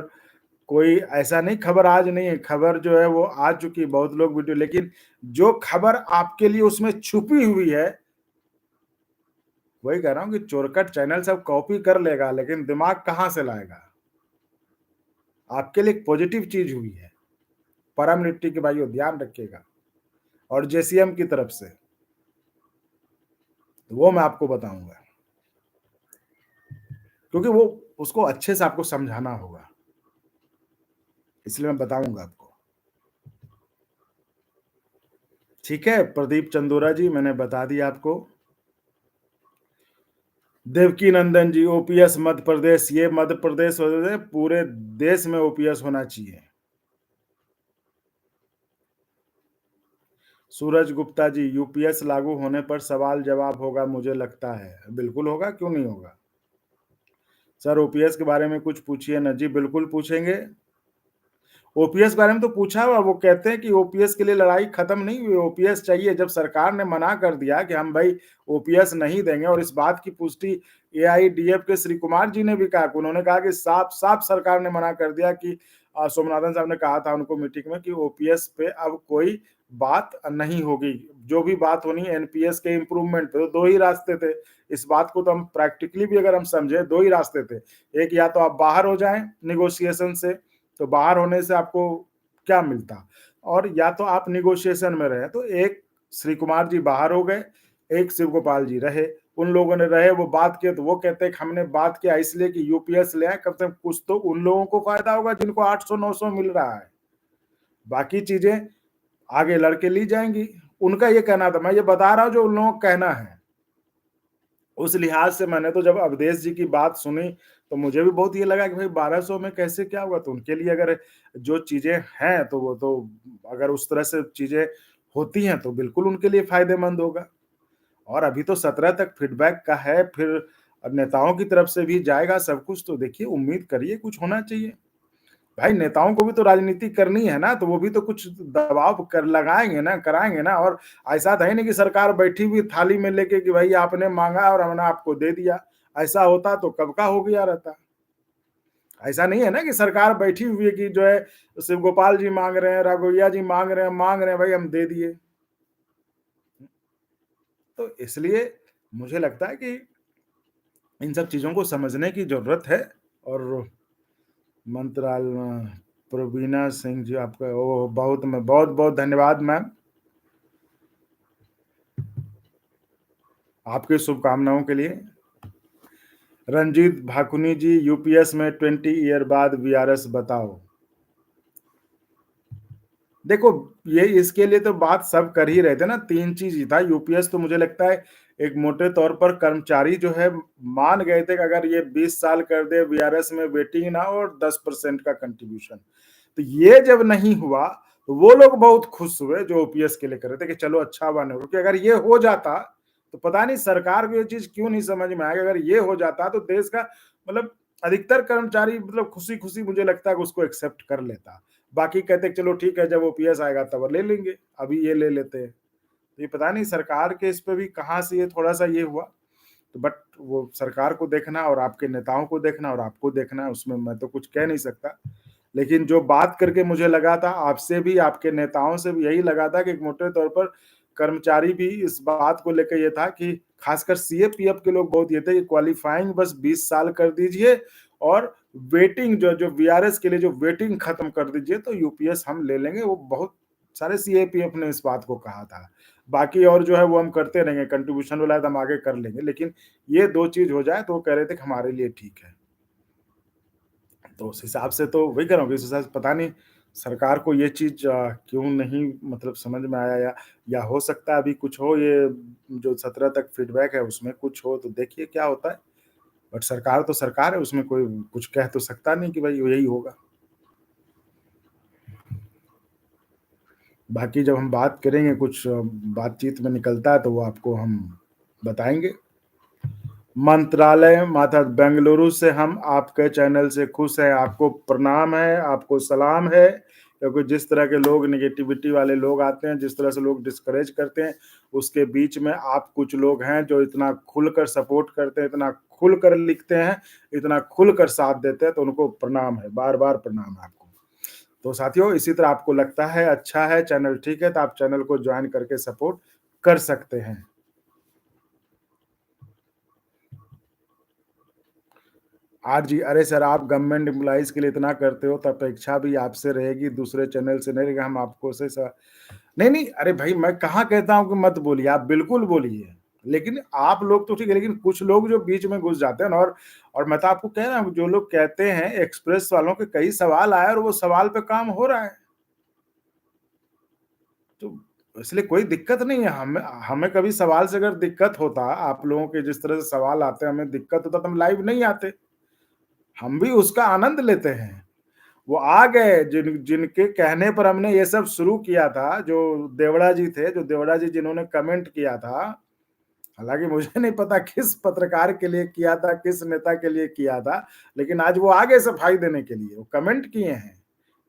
कोई ऐसा नहीं, खबर आज नहीं है, खबर जो है वो आ चुकी है, बहुत लोग वीडियो, लेकिन जो खबर आपके लिए उसमें छुपी हुई है, वही कह रहा हूँ कि चोरकट चैनल सब कॉपी कर लेगा, लेकिन दिमाग कहाँ से लाएगा? आपके लिए एक पॉज़िटिव चीज़ हुई है, पारामिलिट्री के भाइयों ध्यान रखिएगा, और जेसीएम की तरफ से, वो मैं आपको बताऊँगा। क्योंकि वो उसको अच्छे से आपको समझाना होगा, इसलिए मैं बताऊँगा आपको। ठीक है, प्रदीप चंदोरा जी, मैंने बता दिया आपको। देवकी नंदन जी, ओपीएस मध्य प्रदेश, ये मध्य प्रदेश पूरे देश में ओपीएस होना चाहिए। सूरज गुप्ता जी, यूपीएस लागू होने पर सवाल-जवाब होगा मुझे लगता है। बिल्कुल होगा, क्यों नहीं होगा? सर, ओपीएस के बारे में कुछ पूछिए ना। जी, बिल्कुल पूछेंगे। ओपीएस के बारे में तो पूछा हुआ, वो कहते हैं कि ओपीएस के लिए लड़ाई खत्म नहीं हुई, ओपीएस चाहिए। जब सरकार ने मना कर दिया कि हम भाई ओपीएस नहीं देंगे, और इस बात की पुष्टि एआईडीएफ के श्री कुमार जी ने भी कहा, उन्होंने कहा कि साफ-साफ सरकार ने मना कर दिया कि सोमनाथन साहब ने कहा था उनको मीटिंग में कि ओपीएस पे अब कोई बात नहीं होगी। जो भी बात होनी है एनपीएस के इम्प्रूवमेंट पे, तो 2 ही रास्ते थे। इस बात को तो हम प्रैक्टिकली भी अगर हम समझे, 2 ही रास्ते थे। एक, या तो आप बाहर हो जाएँ नेगोशिएशन से, तो बाहर होने से आपको क्या मिलता? और या तो आप नेगोशिएशन में रहे, तो एक श्री कुमार जी बाहर हो गए, एक शिव गोपाल जी रहे। उन लोगों ने रहे, वो बात किए, तो वो कहते हैं कि हमने बात किया इसलिए कि यूपीएस ले आए, कम से कम कुछ तो उन लोगों को फायदा होगा जिनको 800-900 मिल रहा है। बाकी चीजें आगे लड़के ली जाएंगी। उनका ये कहना था, मैं ये बता रहा हूं जो उन लोगों का कहना है। उस लिहाज से मैंने तो जब अवधेश जी की बात सुनी, तो मुझे भी बहुत ये लगा कि भाई 1200 में कैसे क्या होगा? तो उनके लिए अगर जो चीज़ें हैं, तो वो तो अगर उस तरह से चीज़ें होती हैं, तो बिल्कुल उनके लिए फ़ायदेमंद होगा। और अभी तो 17 तक फीडबैक का है, फिर नेताओं की तरफ से भी जाएगा सब कुछ, तो देखिए उम्मीद करिए कुछ होना चाहिए। भाई नेताओं को भी तो राजनीति करनी है ना, तो वो भी तो कुछ दबाव कर लगाएँगे ना, कराएँगे ना, और ऐसा तो है नहीं कि सरकार बैठी हुई थाली में लेके कि भाई आपने माँगा और हमने आपको दे दिया। ऐसा होता तो कब का हो गया रहता। ऐसा नहीं है ना कि सरकार बैठी हुई है कि जो है शिव गोपाल जी माँग रहे हैं, राघोइया जी माँग रहे हैं, भाई हम दे दिए। तो इसलिए मुझे लगता है कि इन सब चीज़ों को समझने की ज़रूरत है। और मंत्रालय प्रवीणा सिंह जी, आपका ओह! बहुत-बहुत धन्यवाद मैम, आपकी शुभकामनाओं के लिए। रंजीत भाकुनी जी, यूपीएस में 20 ईयर बाद वीआरएस बताओ। देखो, ये इसके लिए तो बात सब कर ही रहे थे ना, 3 चीज़ ही था। यूपीएस तो मुझे लगता है एक मोटे तौर पर कर्मचारी जो है मान गए थे कि अगर ये 20 साल कर दे, वीआरएस में वेटिंग ना हो, और 10% का कंट्रीब्यूशन। तो ये जब नहीं हुआ, तो वो लोग बहुत खुश हुए जो ओपीएस के लिए कर रहे थे कि चलो अच्छा हुआ नहीं, क्योंकि अगर ये हो जाता तो पता नहीं सरकार को ये चीज क्यों नहीं समझ में आएगा। अगर ये हो जाता तो देश का मतलब अधिकतर कर्मचारी मतलब खुशी खुशी मुझे लगता है कि उसको एक्सेप्ट कर लेता। बाकी कहते कि चलो ठीक है जब ओपीएस आएगा तब ले लेंगे, अभी ये ले लेते हैं। तो ये पता नहीं सरकार के इस पे भी कहाँ से ये थोड़ा सा ये हुआ। तो बट वो सरकार को देखना और आपके नेताओं को देखना और आपको देखना, उसमें मैं तो कुछ कह नहीं सकता। लेकिन जो बात करके मुझे लगा था आपसे भी, आपके नेताओं से भी यही लगा था कि एक मोटे तौर पर कर्मचारी भी इस बात को लेकर ये था कि खासकर सीएपीएफ के लोग बहुत ये थे कि क्वालिफाइंग बस 20 साल कर दीजिए और वेटिंग जो जो वीआरएस के लिए जो वेटिंग खत्म कर दीजिए तो यूपीएस हम ले लेंगे। वो बहुत सारे सीएपीएफ ने इस बात को कहा था। बाकी और जो है वो हम करते रहेंगे, कंट्रीब्यूशन वाला है तो हम आगे कर लेंगे, लेकिन ये 2 चीज़ हो जाए तो वो कह रहे थे कि हमारे लिए ठीक है। तो उस हिसाब से तो वही कह रहा हूँ कि इस हिसाब से पता नहीं सरकार को ये चीज़ क्यों नहीं मतलब समझ में आया, या हो सकता है अभी कुछ हो, ये जो 17 तक फीडबैक है उसमें कुछ हो तो देखिए क्या होता है। बट सरकार तो सरकार है, उसमें कोई कुछ कह तो सकता नहीं कि भाई यही होगा। बाकी जब हम बात करेंगे कुछ बातचीत में निकलता है तो वो आपको हम बताएँगे। मंत्रालय माता बेंगलुरु से हम आपके चैनल से खुश हैं, आपको प्रणाम है, आपको सलाम है, क्योंकि जिस तरह के लोग नेगेटिविटी वाले लोग आते हैं, जिस तरह से लोग डिस्करेज करते हैं, उसके बीच में आप कुछ लोग हैं जो इतना खुलकर सपोर्ट करते हैं, इतना खुलकर लिखते हैं, इतना खुलकर साथ देते हैं, तो उनको प्रणाम है, बार-बार प्रणाम है आपको। तो साथियों इसी तरह आपको लगता है अच्छा है, चैनल ठीक है, तो आप चैनल को जॉइन करके सपोर्ट कर सकते हैं। जी, अरे सर आप गवर्नमेंट एम्प्लॉइज़ के लिए इतना करते हो तो अपेक्षा भी आपसे रहेगी, दूसरे चैनल से नहीं रहेगी, हम आपको से स नहीं, नहीं, अरे भाई मैं कहाँ कहता हूँ कि मत बोलिए, आप बिल्कुल बोलिए। लेकिन आप लोग तो ठीक है, लेकिन कुछ लोग जो बीच में घुस जाते हैं ना, और मैं तो आपको कह रहा हूँ जो लोग कहते हैं एक्सप्रेस वालों के कई सवाल आए और वो सवाल पे काम हो रहा है। तो इसलिए कोई दिक्कत नहीं है, हमें हमें कभी सवाल से अगर दिक्कत होता, आप लोगों के जिस तरह से सवाल आते हैं, हमें दिक्कत होता तो हम लाइव नहीं आते। हम भी उसका आनंद लेते हैं। वो आ गए जिनके कहने पर हमने ये सब शुरू किया था, जो देवड़ा जी थे, जो देवड़ा जी जिन्होंने कमेंट किया था, हालाँकि मुझे नहीं पता किस पत्रकार के लिए किया था, किस नेता के लिए किया था, लेकिन आज वो आ गए सफाई देने के लिए, वो कमेंट किए हैं,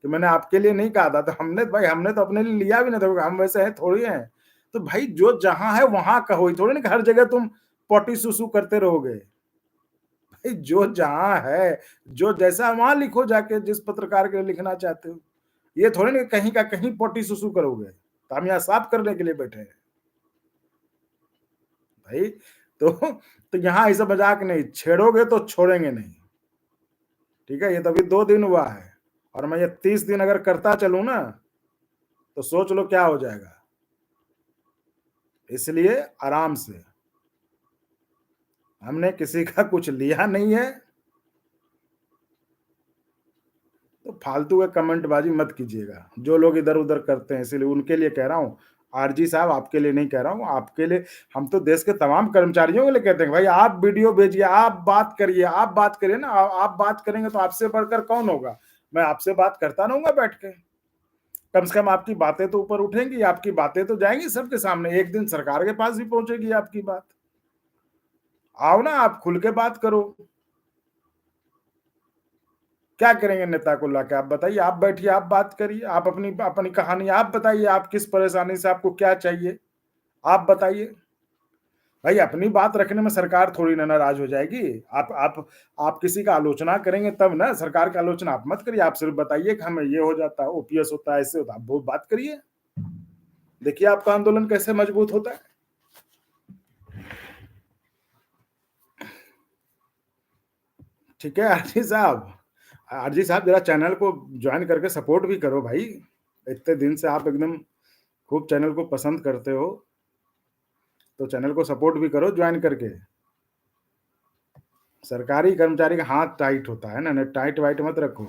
कि मैंने आपके लिए नहीं कहा था, तो हमने तो अपने लिए लिया भी नहीं था, हम वैसे हैं थोड़ी हैं। तो भाई जो जहाँ है वहाँ कहो, ये थोड़ी ना कि हर जगह तुम पॉटी सुसु करते रहोगे। भाई जो जहाँ है, जो जैसा वहाँ लिखो जाके जिस पत्रकार के लिए लिखना चाहते हो। ये थोड़ी ना कहीं का कहीं पोटी सुसु करोगे, तो हम यहाँ साफ करने के लिए बैठे हैं। भाई तो यहाँ ऐसा मजाक नहीं, छेड़ोगे तो छोड़ेंगे नहीं। ठीक है? ये तो अभी 2 दिन हुआ है और मैं ये 30 दिन अगर करता चलूँ ना, तो सोच लो क्या हो जाएगा। इसलिए आराम से, हमने किसी का कुछ लिया नहीं है, तो फालतू का कमेंटबाजी मत कीजिएगा। जो लोग इधर-उधर करते हैं, इसीलिए उनके लिए कह रहा हूँ। आरजी साहब आपके लिए नहीं कह रहा हूँ, आपके लिए, हम तो देश के तमाम कर्मचारियों के लिए कहते हैं, भाई आप वीडियो भेजिए, आप बात करिए ना, आप बात करेंगे तो आपसे बढ़कर कौन होगा? मैं आपसे बात करता रहूँगा बैठ के। कम से कम आपकी बातें तो ऊपर उठेंगी, आपकी बातें तो जाएँगी सबके सामने, एक दिन सरकार के पास भी पहुँचेगी आपकी बात। आओ ना, आप खुल के बात करो। क्या करेंगे नेता को लाके आप बताइए, आप बैठिए, आप बात करिए, आप अपनी अपनी कहानी आप बताइए, आप किस परेशानी से आपको क्या चाहिए, आप बताइए। भाई अपनी बात रखने में सरकार थोड़ी ना नाराज़ हो जाएगी। आप किसी का आलोचना करेंगे तब ना, सरकार की आलोचना आप मत करिए, आप सिर्फ बताइए कि हमें ये हो जाता है, ओपीएस होता है, ऐसे होता है, आप वो बात करिए। देखिए आपका आंदोलन कैसे मजबूत होता है। ठीक है आरजी साहब ज़रा चैनल को जॉइन करके सपोर्ट भी करो भाई। इतने दिन से आप एकदम खूब चैनल को पसंद करते हो, तो चैनल को सपोर्ट भी करो जॉइन करके। सरकारी कर्मचारी का हाथ टाइट होता है ना, टाइट वाइट मत रखो।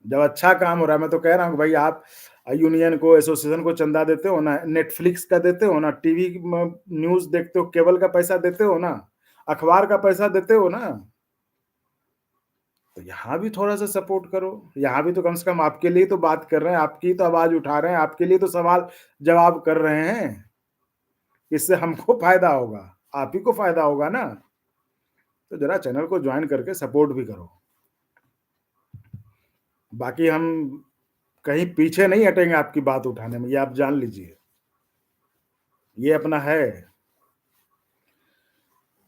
जब अच्छा काम हो रहा है, मैं तो कह रहा हूँ भाई आप यूनियन को, एसोसिएशन को चंदा देते हो ना, नेटफ्लिक्स का देते हो ना, टीवी न्यूज़ देखते हो, केबल का पैसा देते हो ना, अखबार का पैसा देते हो ना, तो यहाँ भी थोड़ा-सा सपोर्ट करो। यहाँ भी तो कम से कम आपके लिए तो बात कर रहे हैं, आपकी तो आवाज़ उठा रहे हैं, आपके लिए तो सवाल-जवाब कर रहे हैं। इससे हमको फ़ायदा होगा, आप ही को फ़ायदा होगा ना। तो ज़रा चैनल को जॉइन करके सपोर्ट भी करो। बाकी हम कहीं पीछे नहीं हटेंगे आपकी बात उठाने में, ये आप जान लीजिए। ये अपना है।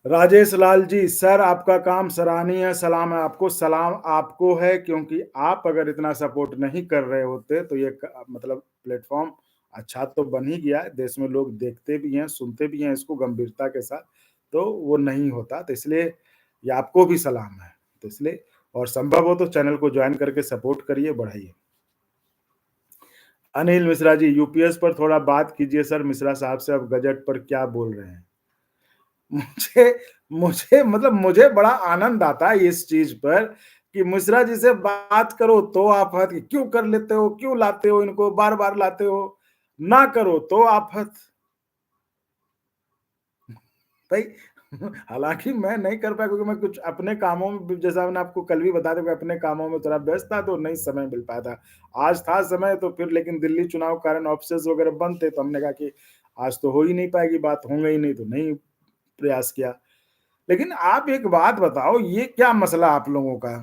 राजेश लाल जी, सर आपका काम सराहनीय है, सलाम है आपको। सलाम आपको है, क्योंकि आप अगर इतना सपोर्ट नहीं कर रहे होते तो ये मतलब प्लेटफॉर्म अच्छा तो बन ही गया है, देश में लोग देखते भी हैं, सुनते भी हैं इसको गंभीरता के साथ, तो वो नहीं होता। तो इसलिए ये आपको भी सलाम है। तो इसलिए और संभव हो तो चैनल को ज्वाइन करके सपोर्ट करिए, बढ़ाइए। अनिल मिश्रा जी, यूपीएस पर थोड़ा बात कीजिए सर, मिश्रा साहब से अब गजट पर क्या बोल रहे हैं। मुझे मुझे मतलब मुझे बड़ा आनंद आता है इस चीज पर कि मिश्रा जी से बात करो तो आफत, क्यों कर लेते हो, क्यों लाते हो इनको, बार बार लाते हो, ना करो तो आफत। भाई हालांकि मैं नहीं कर पाया, क्योंकि मैं कुछ अपने कामों में, जैसा मैंने आपको कल भी बता दिया, अपने कामों में थोड़ा व्यस्त था तो नहीं समय मिल पाया था। आज था समय तो फिर, लेकिन दिल्ली चुनाव के कारण ऑफिसेस वगैरह बंद थे, तो हमने कहा कि आज तो हो ही नहीं पाएगी बात, होंगे ही नहीं, तो नहीं प्रयास किया। लेकिन आप एक बात बताओ, ये क्या मसला आप लोगों का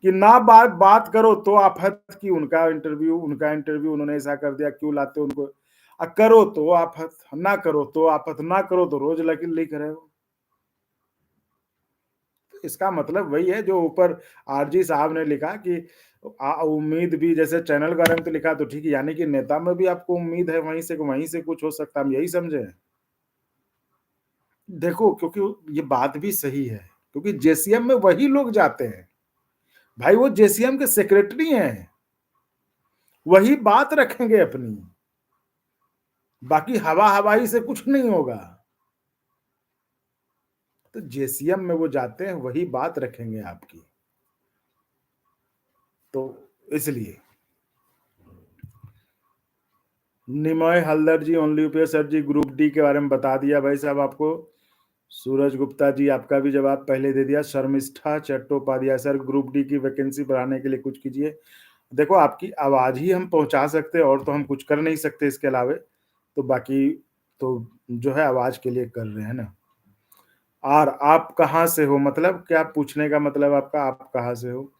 कि ना बात बात करो तो आफत की, उनका इंटरव्यू उन्होंने ऐसा कर दिया, क्यों लाते हो उनको, करो तो आफत, ना करो तो आफत, ना करो तो रोज लिख रहे हो। तो इसका मतलब वही है जो ऊपर आरजी साहब ने लिखा कि उम्मीद भी, जैसे चैनल के बारे में तो लिखा तो ठीक है, यानी कि नेता में भी आपको उम्मीद है, वहीं से कुछ हो सकता है, हम यही समझे। देखो, क्योंकि ये बात भी सही है, क्योंकि जेसीएम में वही लोग जाते हैं भाई, वो जेसीएम के सेक्रेटरी हैं, वही बात रखेंगे अपनी, बाकी हवा हवाई से कुछ नहीं होगा। तो जेसीएम में वो जाते हैं, वही बात रखेंगे आपकी। तो इसलिए निमय हल्दर जी, ओनली यूपीए सर जी, ग्रुप डी के बारे में बता दिया भाई साहब आपको। सूरज गुप्ता जी, आपका भी जवाब पहले दे दिया। Sharmishtha Chattopadhyay, sir group D की वैकेंसी बढ़ाने के लिए कुछ कीजिए। देखो, आपकी आवाज ही हम पहुंचा सकते हैं, और तो हम कुछ कर नहीं सकते इसके अलावे। तो बाकी तो जो है आवाज के लिए कर रहे हैं ना। और आप कहाँ से हो, मतलब क्या पूछने का मतलब आपका, आप कहाँ से हो।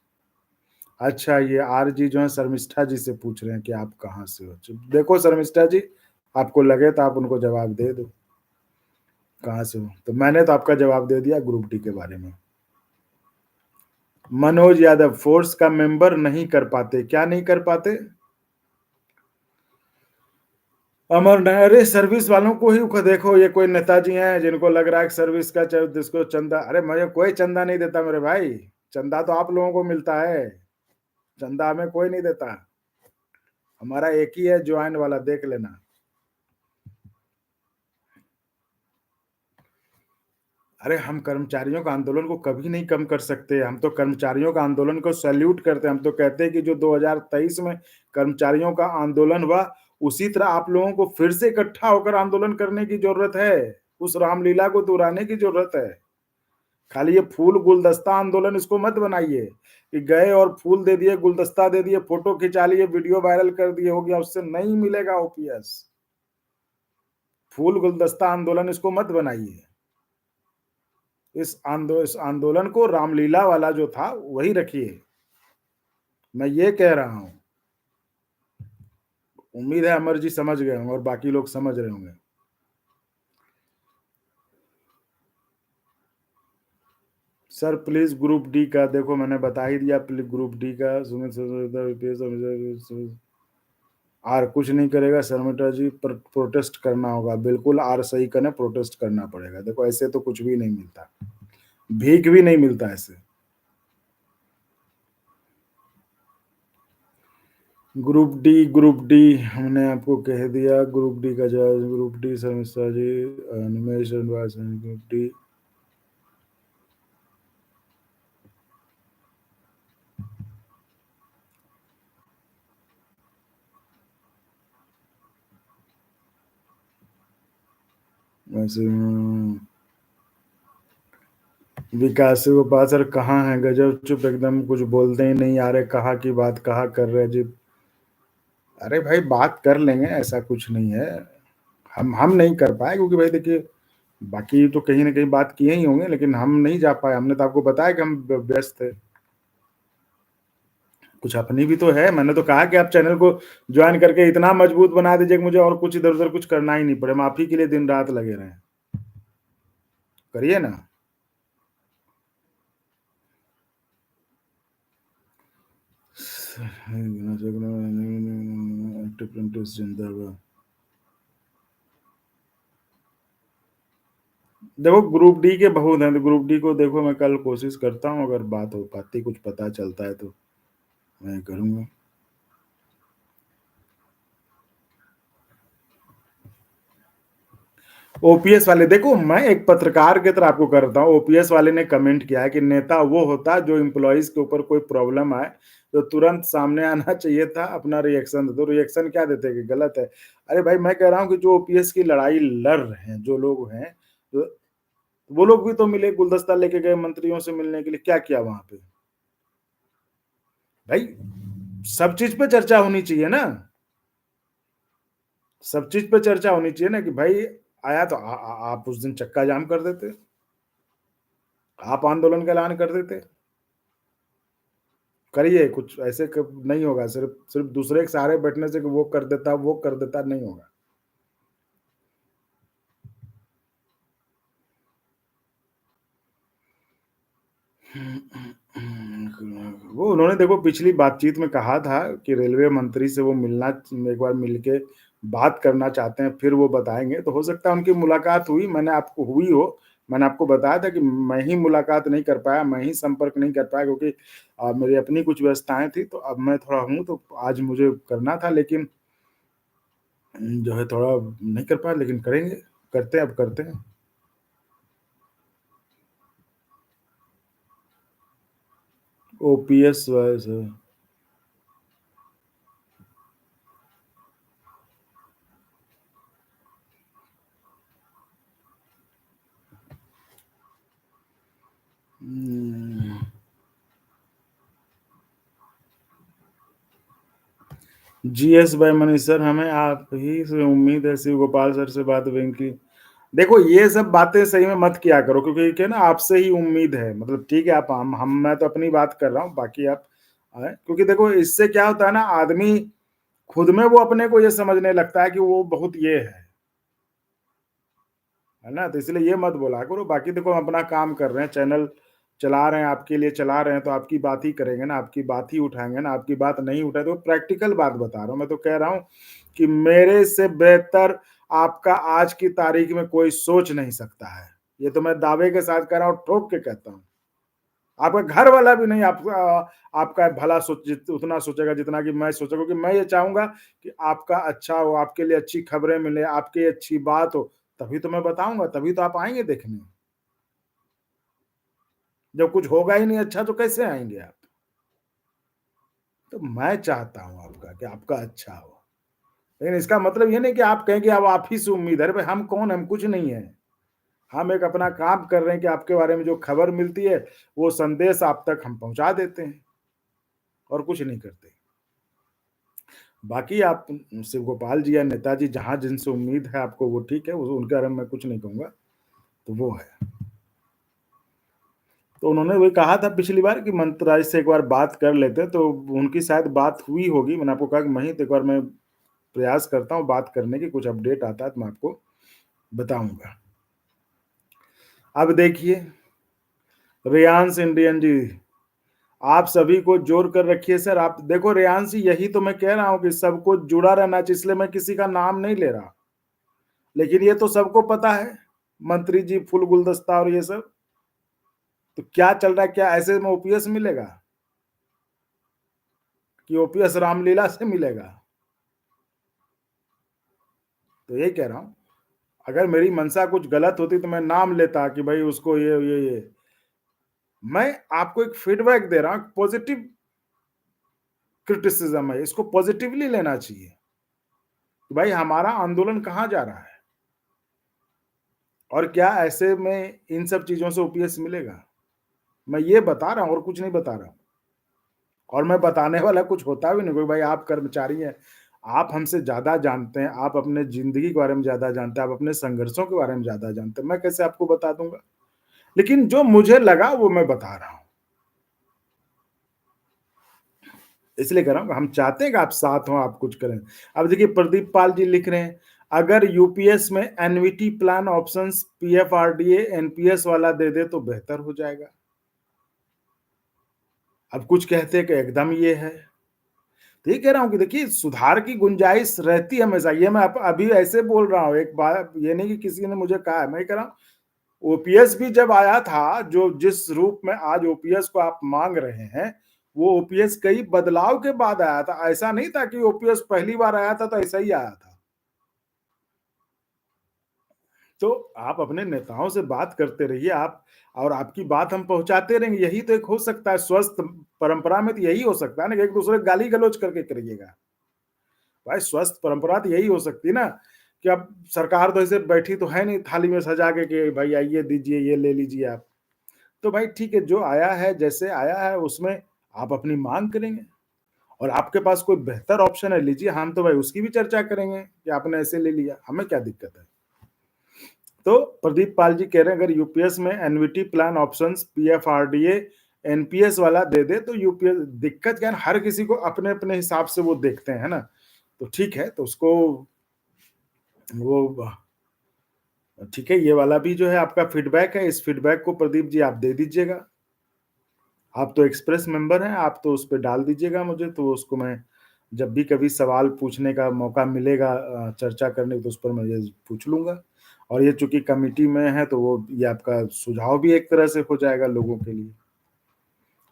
अच्छा, ये आर जी जो है शर्मिष्ठा जी से पूछ रहे हैं कि आप कहाँ से हो। देखो शर्मिष्ठा जी, आपको लगे तो आप उनको जवाब दे दो कहाँ से हो। तो मैंने तो आपका जवाब दे दिया ग्रुप डी के बारे में। मनोज यादव, फोर्स का मेंबर नहीं कर पाते, क्या नहीं कर पाते। अमर नहीं, अरे सर्विस वालों को ही देखो, ये कोई नेताजी हैं जिनको लग रहा है कि सर्विस का जिसको चंदा, अरे मुझे कोई चंदा नहीं देता मेरे भाई, चंदा तो आप लोगों को मिलता है, चंदा हमें कोई नहीं देता। हमारा एक ही है ज्वाइन वाला, देख लेना। अरे हम कर्मचारियों का आंदोलन को कभी नहीं कम कर सकते, हम तो कर्मचारियों का आंदोलन को सैल्यूट करते हैं। हम तो कहते हैं कि जो 2023 में कर्मचारियों का आंदोलन हुआ, उसी तरह आप लोगों को फिर से इकट्ठा होकर आंदोलन करने की जरूरत है, उस रामलीला को दोहराने की जरूरत है। खाली ये फूल गुलदस्ता आंदोलन इसको मत बनाइए कि गए और फूल दे दिए, गुलदस्ता दे दिए, फोटो खिंचा लिए, वीडियो वायरल कर दिए, हो गया, उससे नहीं मिलेगा ओपीएस। फूल गुलदस्ता आंदोलन इसको मत बनाइए। इस आंदोलन को रामलीला वाला जो था वही रखिए, मैं ये कह रहा हूं। उम्मीद है अमर जी समझ गए होंगे और बाकी लोग समझ रहे होंगे। सर प्लीज ग्रुप डी का देखो, मैंने बता ही दिया, प्लीज ग्रुप डी का आर कुछ नहीं करेगा शर्मिष्ठा जी, पर प्रोटेस्ट करना होगा, बिल्कुल आर सही करने, प्रोटेस्ट करना पड़ेगा। देखो ऐसे तो कुछ भी नहीं मिलता, भीख भी नहीं मिलता ऐसे। ग्रुप डी हमने आपको कह दिया, ग्रुप डी का जवाब, ग्रुप डी शर्मिष्ठा जी, एनिमेशन ग्रुप डी। वैसे विकास गोपाल सर कहाँ हैं? गजब चुप एकदम कुछ बोलते ही नहीं आ रहे, कहाँ की बात कहाँ कर रहे जी। अरे भाई बात कर लेंगे, ऐसा कुछ नहीं है। हम नहीं कर पाए क्योंकि भाई देखिए, बाकी तो कहीं न कहीं बात किए ही होंगे, लेकिन हम नहीं जा पाए। हमने तो आपको बताया कि हम व्यस्त थे। कुछ अपनी भी तो है, मैंने तो कहा कि आप चैनल को जॉइन करके इतना मजबूत बना दीजिए कि मुझे और कुछ इधर-उधर कुछ करना ही नहीं पड़े। हम आप ही के लिए दिन-रात लगे रहें। करिए ना। जिंदाबाद। देखो ग्रुप डी के बहुत हैं, तो ग्रुप डी को देखो मैं कल कोशिश करता हूँ, अगर बात हो पाती, कुछ पता चलता है तो मैं करूँगा। ओपीएस वाले देखो, मैं एक पत्रकार की तरह आपको कर रहा हूँ। ओपीएस वाले ने कमेंट किया है कि नेता वो होता जो एम्प्लॉइज के ऊपर कोई प्रॉब्लम आए तो तुरंत सामने आना चाहिए था, अपना रिएक्शन दे। तो रिएक्शन क्या देते कि गलत है। अरे भाई मैं कह रहा हूँ कि जो ओपीएस की लड़ाई लड़ रहे हैं जो लोग हैं, तो वो लोग भी तो मिले, गुलदस्ता लेके गए मंत्रियों से मिलने के लिए, क्या किया वहां पे? भाई सब चीज पे चर्चा होनी चाहिए ना। सब चीज पे चर्चा होनी चाहिए ना कि भाई आया तो आप उस दिन चक्का जाम कर देते, आप आंदोलन का ऐलान कर देते। करिए कुछ ऐसे नहीं होगा, सिर्फ सिर्फ दूसरे के सहारे बैठने से कि वो कर देता वो कर देता नहीं होगा। वो उन्होंने देखो पिछली बातचीत में कहा था कि रेलवे मंत्री से वो मिलना, एक बार मिलके बात करना चाहते हैं, फिर वो बताएंगे। तो हो सकता है उनकी मुलाकात हुई, मैंने आपको हुई हो। मैंने आपको बताया था कि मैं ही मुलाकात नहीं कर पाया, मैं ही संपर्क नहीं कर पाया क्योंकि मेरी अपनी कुछ व्यवस्थाएं थी। तो अब मैं थोड़ा हूँ, तो आज मुझे करना था, लेकिन जो है थोड़ा नहीं कर पाया, लेकिन करेंगे, करते हैं, अब करते हैं। ओपीएस वाइज है। जीएस बाय मनी सर, हमें आप ही से उम्मीद है, शिव गोपाल सर से बात हुई इनकी। देखो ये सब बातें सही में मत किया करो क्योंकि क्या है ना, आपसे ही उम्मीद है। मतलब ठीक है, आप हम मैं तो अपनी बात कर रहा हूँ, बाकी आप क्योंकि देखो इससे क्या होता है ना, आदमी खुद में वो अपने को ये समझने लगता है कि वो बहुत ये है ना। तो इसलिए ये मत बोला करो। बाकी देखो हम अपना काम कर रहे हैं, चैनल चला रहे हैं, आपके लिए चला रहे हैं, तो आपकी बात ही करेंगे ना, आपकी बात ही उठाएंगे ना। आपकी बात नहीं उठाए तो प्रैक्टिकल बात बता रहा हूँ। मैं तो कह रहा हूँ कि मेरे से बेहतर आपका आज की तारीख में कोई सोच नहीं सकता है। ये तो मैं दावे के साथ कह रहा हूँ, ठोक के कहता हूँ। आपका घर वाला भी नहीं आपका भला उतना सोचेगा जितना कि मैं सोचा, क्योंकि मैं ये चाहूंगा कि आपका अच्छा हो, आपके लिए अच्छी खबरें मिले, आपकी अच्छी बात हो। तभी तो मैं बताऊंगा, तभी तो आप आएंगे देखने। जब कुछ होगा ही नहीं अच्छा तो कैसे आएंगे आप? तो मैं चाहता हूं आपका कि आपका अच्छा हो, लेकिन इसका मतलब ये नहीं कि आप कहें कि अब आप ही से उम्मीद है। अरे भाई हम कौन, हम कुछ नहीं है। हम एक अपना काम कर रहे हैं कि आपके बारे में जो खबर मिलती है वो संदेश आप तक हम पहुंचा देते हैं, और कुछ नहीं करते। बाकी आप शिव गोपाल जी या नेताजी जहां जिनसे उम्मीद है आपको, वो ठीक है, उनके बारे में मैं कुछ नहीं कहूंगा। तो वो है। तो उन्होंने वही कहा था पिछली बार कि मंत्रालय से एक बार बात कर लेते, तो उनकी शायद बात हुई होगी। मैंने आपको कहा कि मैं ही तो एक बार मैं प्रयास करता हूँ बात करने की, कुछ अपडेट आता है तो मैं आपको बताऊंगा। अब देखिए, रेयांश इंडियन जी, आप सभी को जोड़ कर रखिए सर। आप देखो रेयांश जी, यही तो मैं कह रहा हूँ कि सबको जुड़ा रहना चाहिए, इसलिए मैं किसी का नाम नहीं ले रहा। लेकिन ये तो सबको पता है, मंत्री जी फुल गुलदस्ता और ये सब। तो क्या चल रहा है, क्या ऐसे में ओपीएस मिलेगा कि ओपीएस रामलीला से मिलेगा? तो यही कह रहा हूं, अगर मेरी मंशा कुछ गलत होती तो मैं नाम लेता कि भाई उसको ये। मैं आपको एक फीडबैक दे रहा हूं, पॉजिटिव क्रिटिसिज्म है, इसको पॉजिटिवली लेना चाहिए कि भाई हमारा आंदोलन कहां जा रहा है, और क्या ऐसे में इन सब चीजों से ओपीएस मिलेगा? मैं ये बता रहा हूँ और कुछ नहीं बता रहा हूँ। और मैं बताने वाला कुछ होता भी नहीं, कोई भाई आप कर्मचारी हैं, आप हमसे ज़्यादा जानते हैं, आप अपने ज़िंदगी के बारे में ज़्यादा जानते हैं, आप अपने संघर्षों के बारे में ज़्यादा जानते हैं, मैं कैसे आपको बता दूँगा? लेकिन जो मुझे लगा वो मैं बता रहा हूँ। इसलिए कह रहा हूँ, हम चाहते हैं कि आप साथ हों, आप कुछ करें। अब देखिए प्रदीप पाल जी लिख रहे हैं, अगर यूपीएस में annuity plan options PFRDA, NPS वाला दे दे तो बेहतर हो जाएगा। अब कुछ कहते हैं कि एकदम ये है। तो ये कह रहा हूँ कि देखिए सुधार की गुंजाइश रहती है हमेशा, ये मैं अभी ऐसे बोल रहा हूँ, एक बात ये नहीं कि किसी ने मुझे कहा है, मैं कह रहा हूँ ओपीएस भी जब आया था, जो जिस रूप में आज ओपीएस को आप मांग रहे हैं, वो ओपीएस कई बदलाव के बाद आया था। ऐसा नहीं था कि ओपीएस पहली बार आया था तो ऐसा ही आया था। तो आप अपने नेताओं से बात करते रहिए, आप और आपकी बात हम पहुंचाते रहेंगे, यही तो एक हो सकता है स्वस्थ परंपरा में, तो यही हो सकता है ना कि एक दूसरे गाली गलौज करके करिएगा। भाई स्वस्थ परंपरा तो यही हो सकती है ना कि अब सरकार तो ऐसे बैठी तो है नहीं थाली में सजा के कि भाई आइए दीजिए, ये ले लीजिए आप। तो भाई ठीक है, जो आया है जैसे आया है उसमें आप अपनी मांग करेंगे, और आपके पास कोई बेहतर ऑप्शन है लीजिए, हम तो भाई उसकी भी चर्चा करेंगे कि आपने ऐसे ले लिया, हमें क्या दिक्कत है। तो प्रदीप पाल जी कह रहे हैं अगर यूपीएस में annuity plan options PFRDA NPS वाला दे दे तो यूपीएस, दिक्कत क्या है, हर किसी को अपने अपने हिसाब से वो देखते हैं, है ना। तो ठीक है, तो उसको वो ठीक है, ये वाला भी जो है आपका फीडबैक है, इस फीडबैक को प्रदीप जी आप दे दीजिएगा। आप तो एक्सप्रेस मेंबर हैं, आप तो उस पे डाल दीजिएगा मुझे, तो उसको मैं जब भी कभी सवाल पूछने का मौका मिलेगा चर्चा करने की, तो उस पर मैं ये पूछ लूँगा। और ये चूँकि कमिटी में है, तो वो ये आपका सुझाव भी एक तरह से हो जाएगा लोगों के लिए।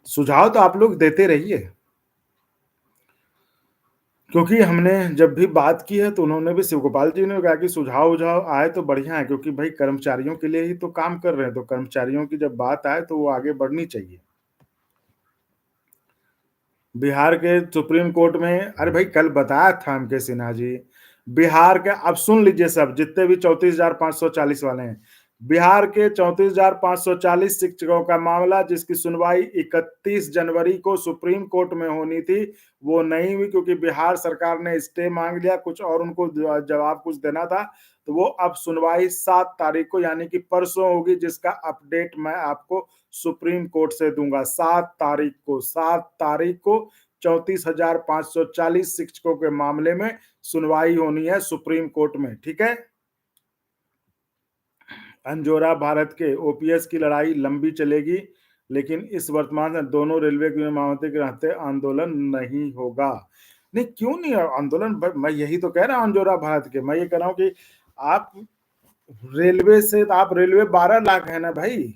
सुझाव तो आप लोग देते रहिए, क्योंकि हमने जब भी बात की है, तो उन्होंने भी शिवगोपाल जी ने कहा कि सुझाव-वुझाव आए तो बढ़िया है, क्योंकि भाई कर्मचारियों के लिए ही तो काम कर रहे हैं, तो कर्मचारियों की जब बात आए, तो वो आगे बढ़नी चाहिए। बिहार के सुप्रीम कोर्ट में, अरे भाई कल बताया था एमके सिन्हा जी, बिहार के, अब सुन लीजिए सब जितने भी 34,540 वाले हैं, बिहार के 34,540 शिक्षकों का मामला जिसकी सुनवाई 31 जनवरी को सुप्रीम कोर्ट में होनी थी, वो नहीं हुई क्योंकि बिहार सरकार ने स्टे मांग लिया, कुछ और उनको जवाब कुछ देना था, तो वो अब सुनवाई 7 तारीख को यानी कि परसों होगी, जिसका अपडेट मैं आपको सुप्रीम कोर्ट से दूंगा। 7 तारीख को 34,540 शिक्षकों के मामले में सुनवाई होनी है सुप्रीम कोर्ट में, ठीक है। अंजोरा भारत के ओपीएस की लड़ाई लंबी चलेगी, लेकिन इस वर्तमान में दोनों रेलवे की मामले के रहते आंदोलन नहीं होगा। नहीं क्यों नहीं आंदोलन, मैं यही तो कह रहा हूं अंजोरा भारत के, मैं ये कह रहा हूं कि आप रेलवे से, आप रेलवे 12 लाख है ना भाई,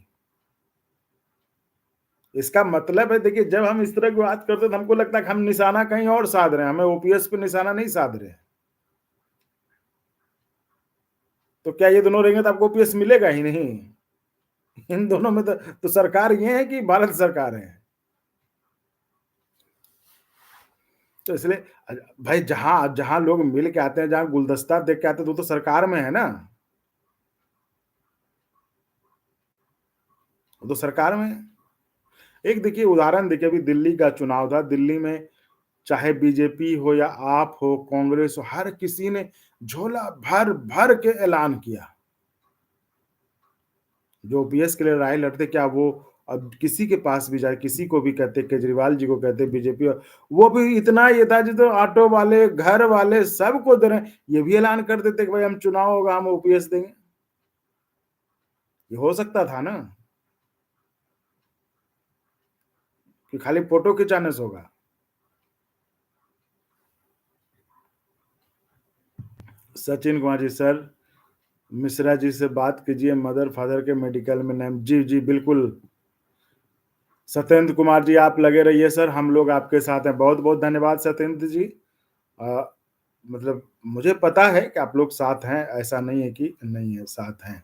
इसका मतलब है देखिए जब हम इस तरह की बात करते हैं तो हमको लगता है कि हम निशाना कहीं और साध रहे हैं, हमें ओपीएस पे निशाना नहीं साध रहे हैं। तो क्या ये दोनों रहेंगे तो आपको ओपीएस मिलेगा ही नहीं? इन दोनों में तो सरकार ये है कि भारत सरकार है। तो इसलिए भाई जहां जहां लोग मिल के आते हैं, जहां गुलदस्ता देख के आते हैं, तो सरकार में है ना, वो तो सरकार में है। एक देखिए उदाहरण देखिए, अभी दिल्ली का चुनाव था, दिल्ली में चाहे बीजेपी हो या आप हो, कांग्रेस हो, हर किसी ने झोला भर भर के ऐलान किया। जो ओपीएस के लिए लड़ाई लड़ते, क्या वो अब किसी के पास भी जाए, किसी को भी कहते, केजरीवाल जी को कहते, बीजेपी, वो भी इतना ये था जिस ऑटो वाले, घर वाले सबको दे रहे हैं, ये भी ऐलान कर देते कि भाई हम चुनाव होगा हम ओपीएस देंगे। ये हो सकता था ना कि खाली फोटो खिंचाने से होगा। सचिन कुमार जी सर, मिश्रा जी से बात कीजिए, मदर फादर के मेडिकल में नाम, जी जी बिल्कुल। सत्येंद्र कुमार जी आप लगे रहिए सर, हम लोग आपके साथ हैं। बहुत बहुत धन्यवाद सत्येंद्र जी। आ, मतलब मुझे पता है कि आप लोग साथ हैं, ऐसा नहीं है कि नहीं है, साथ हैं।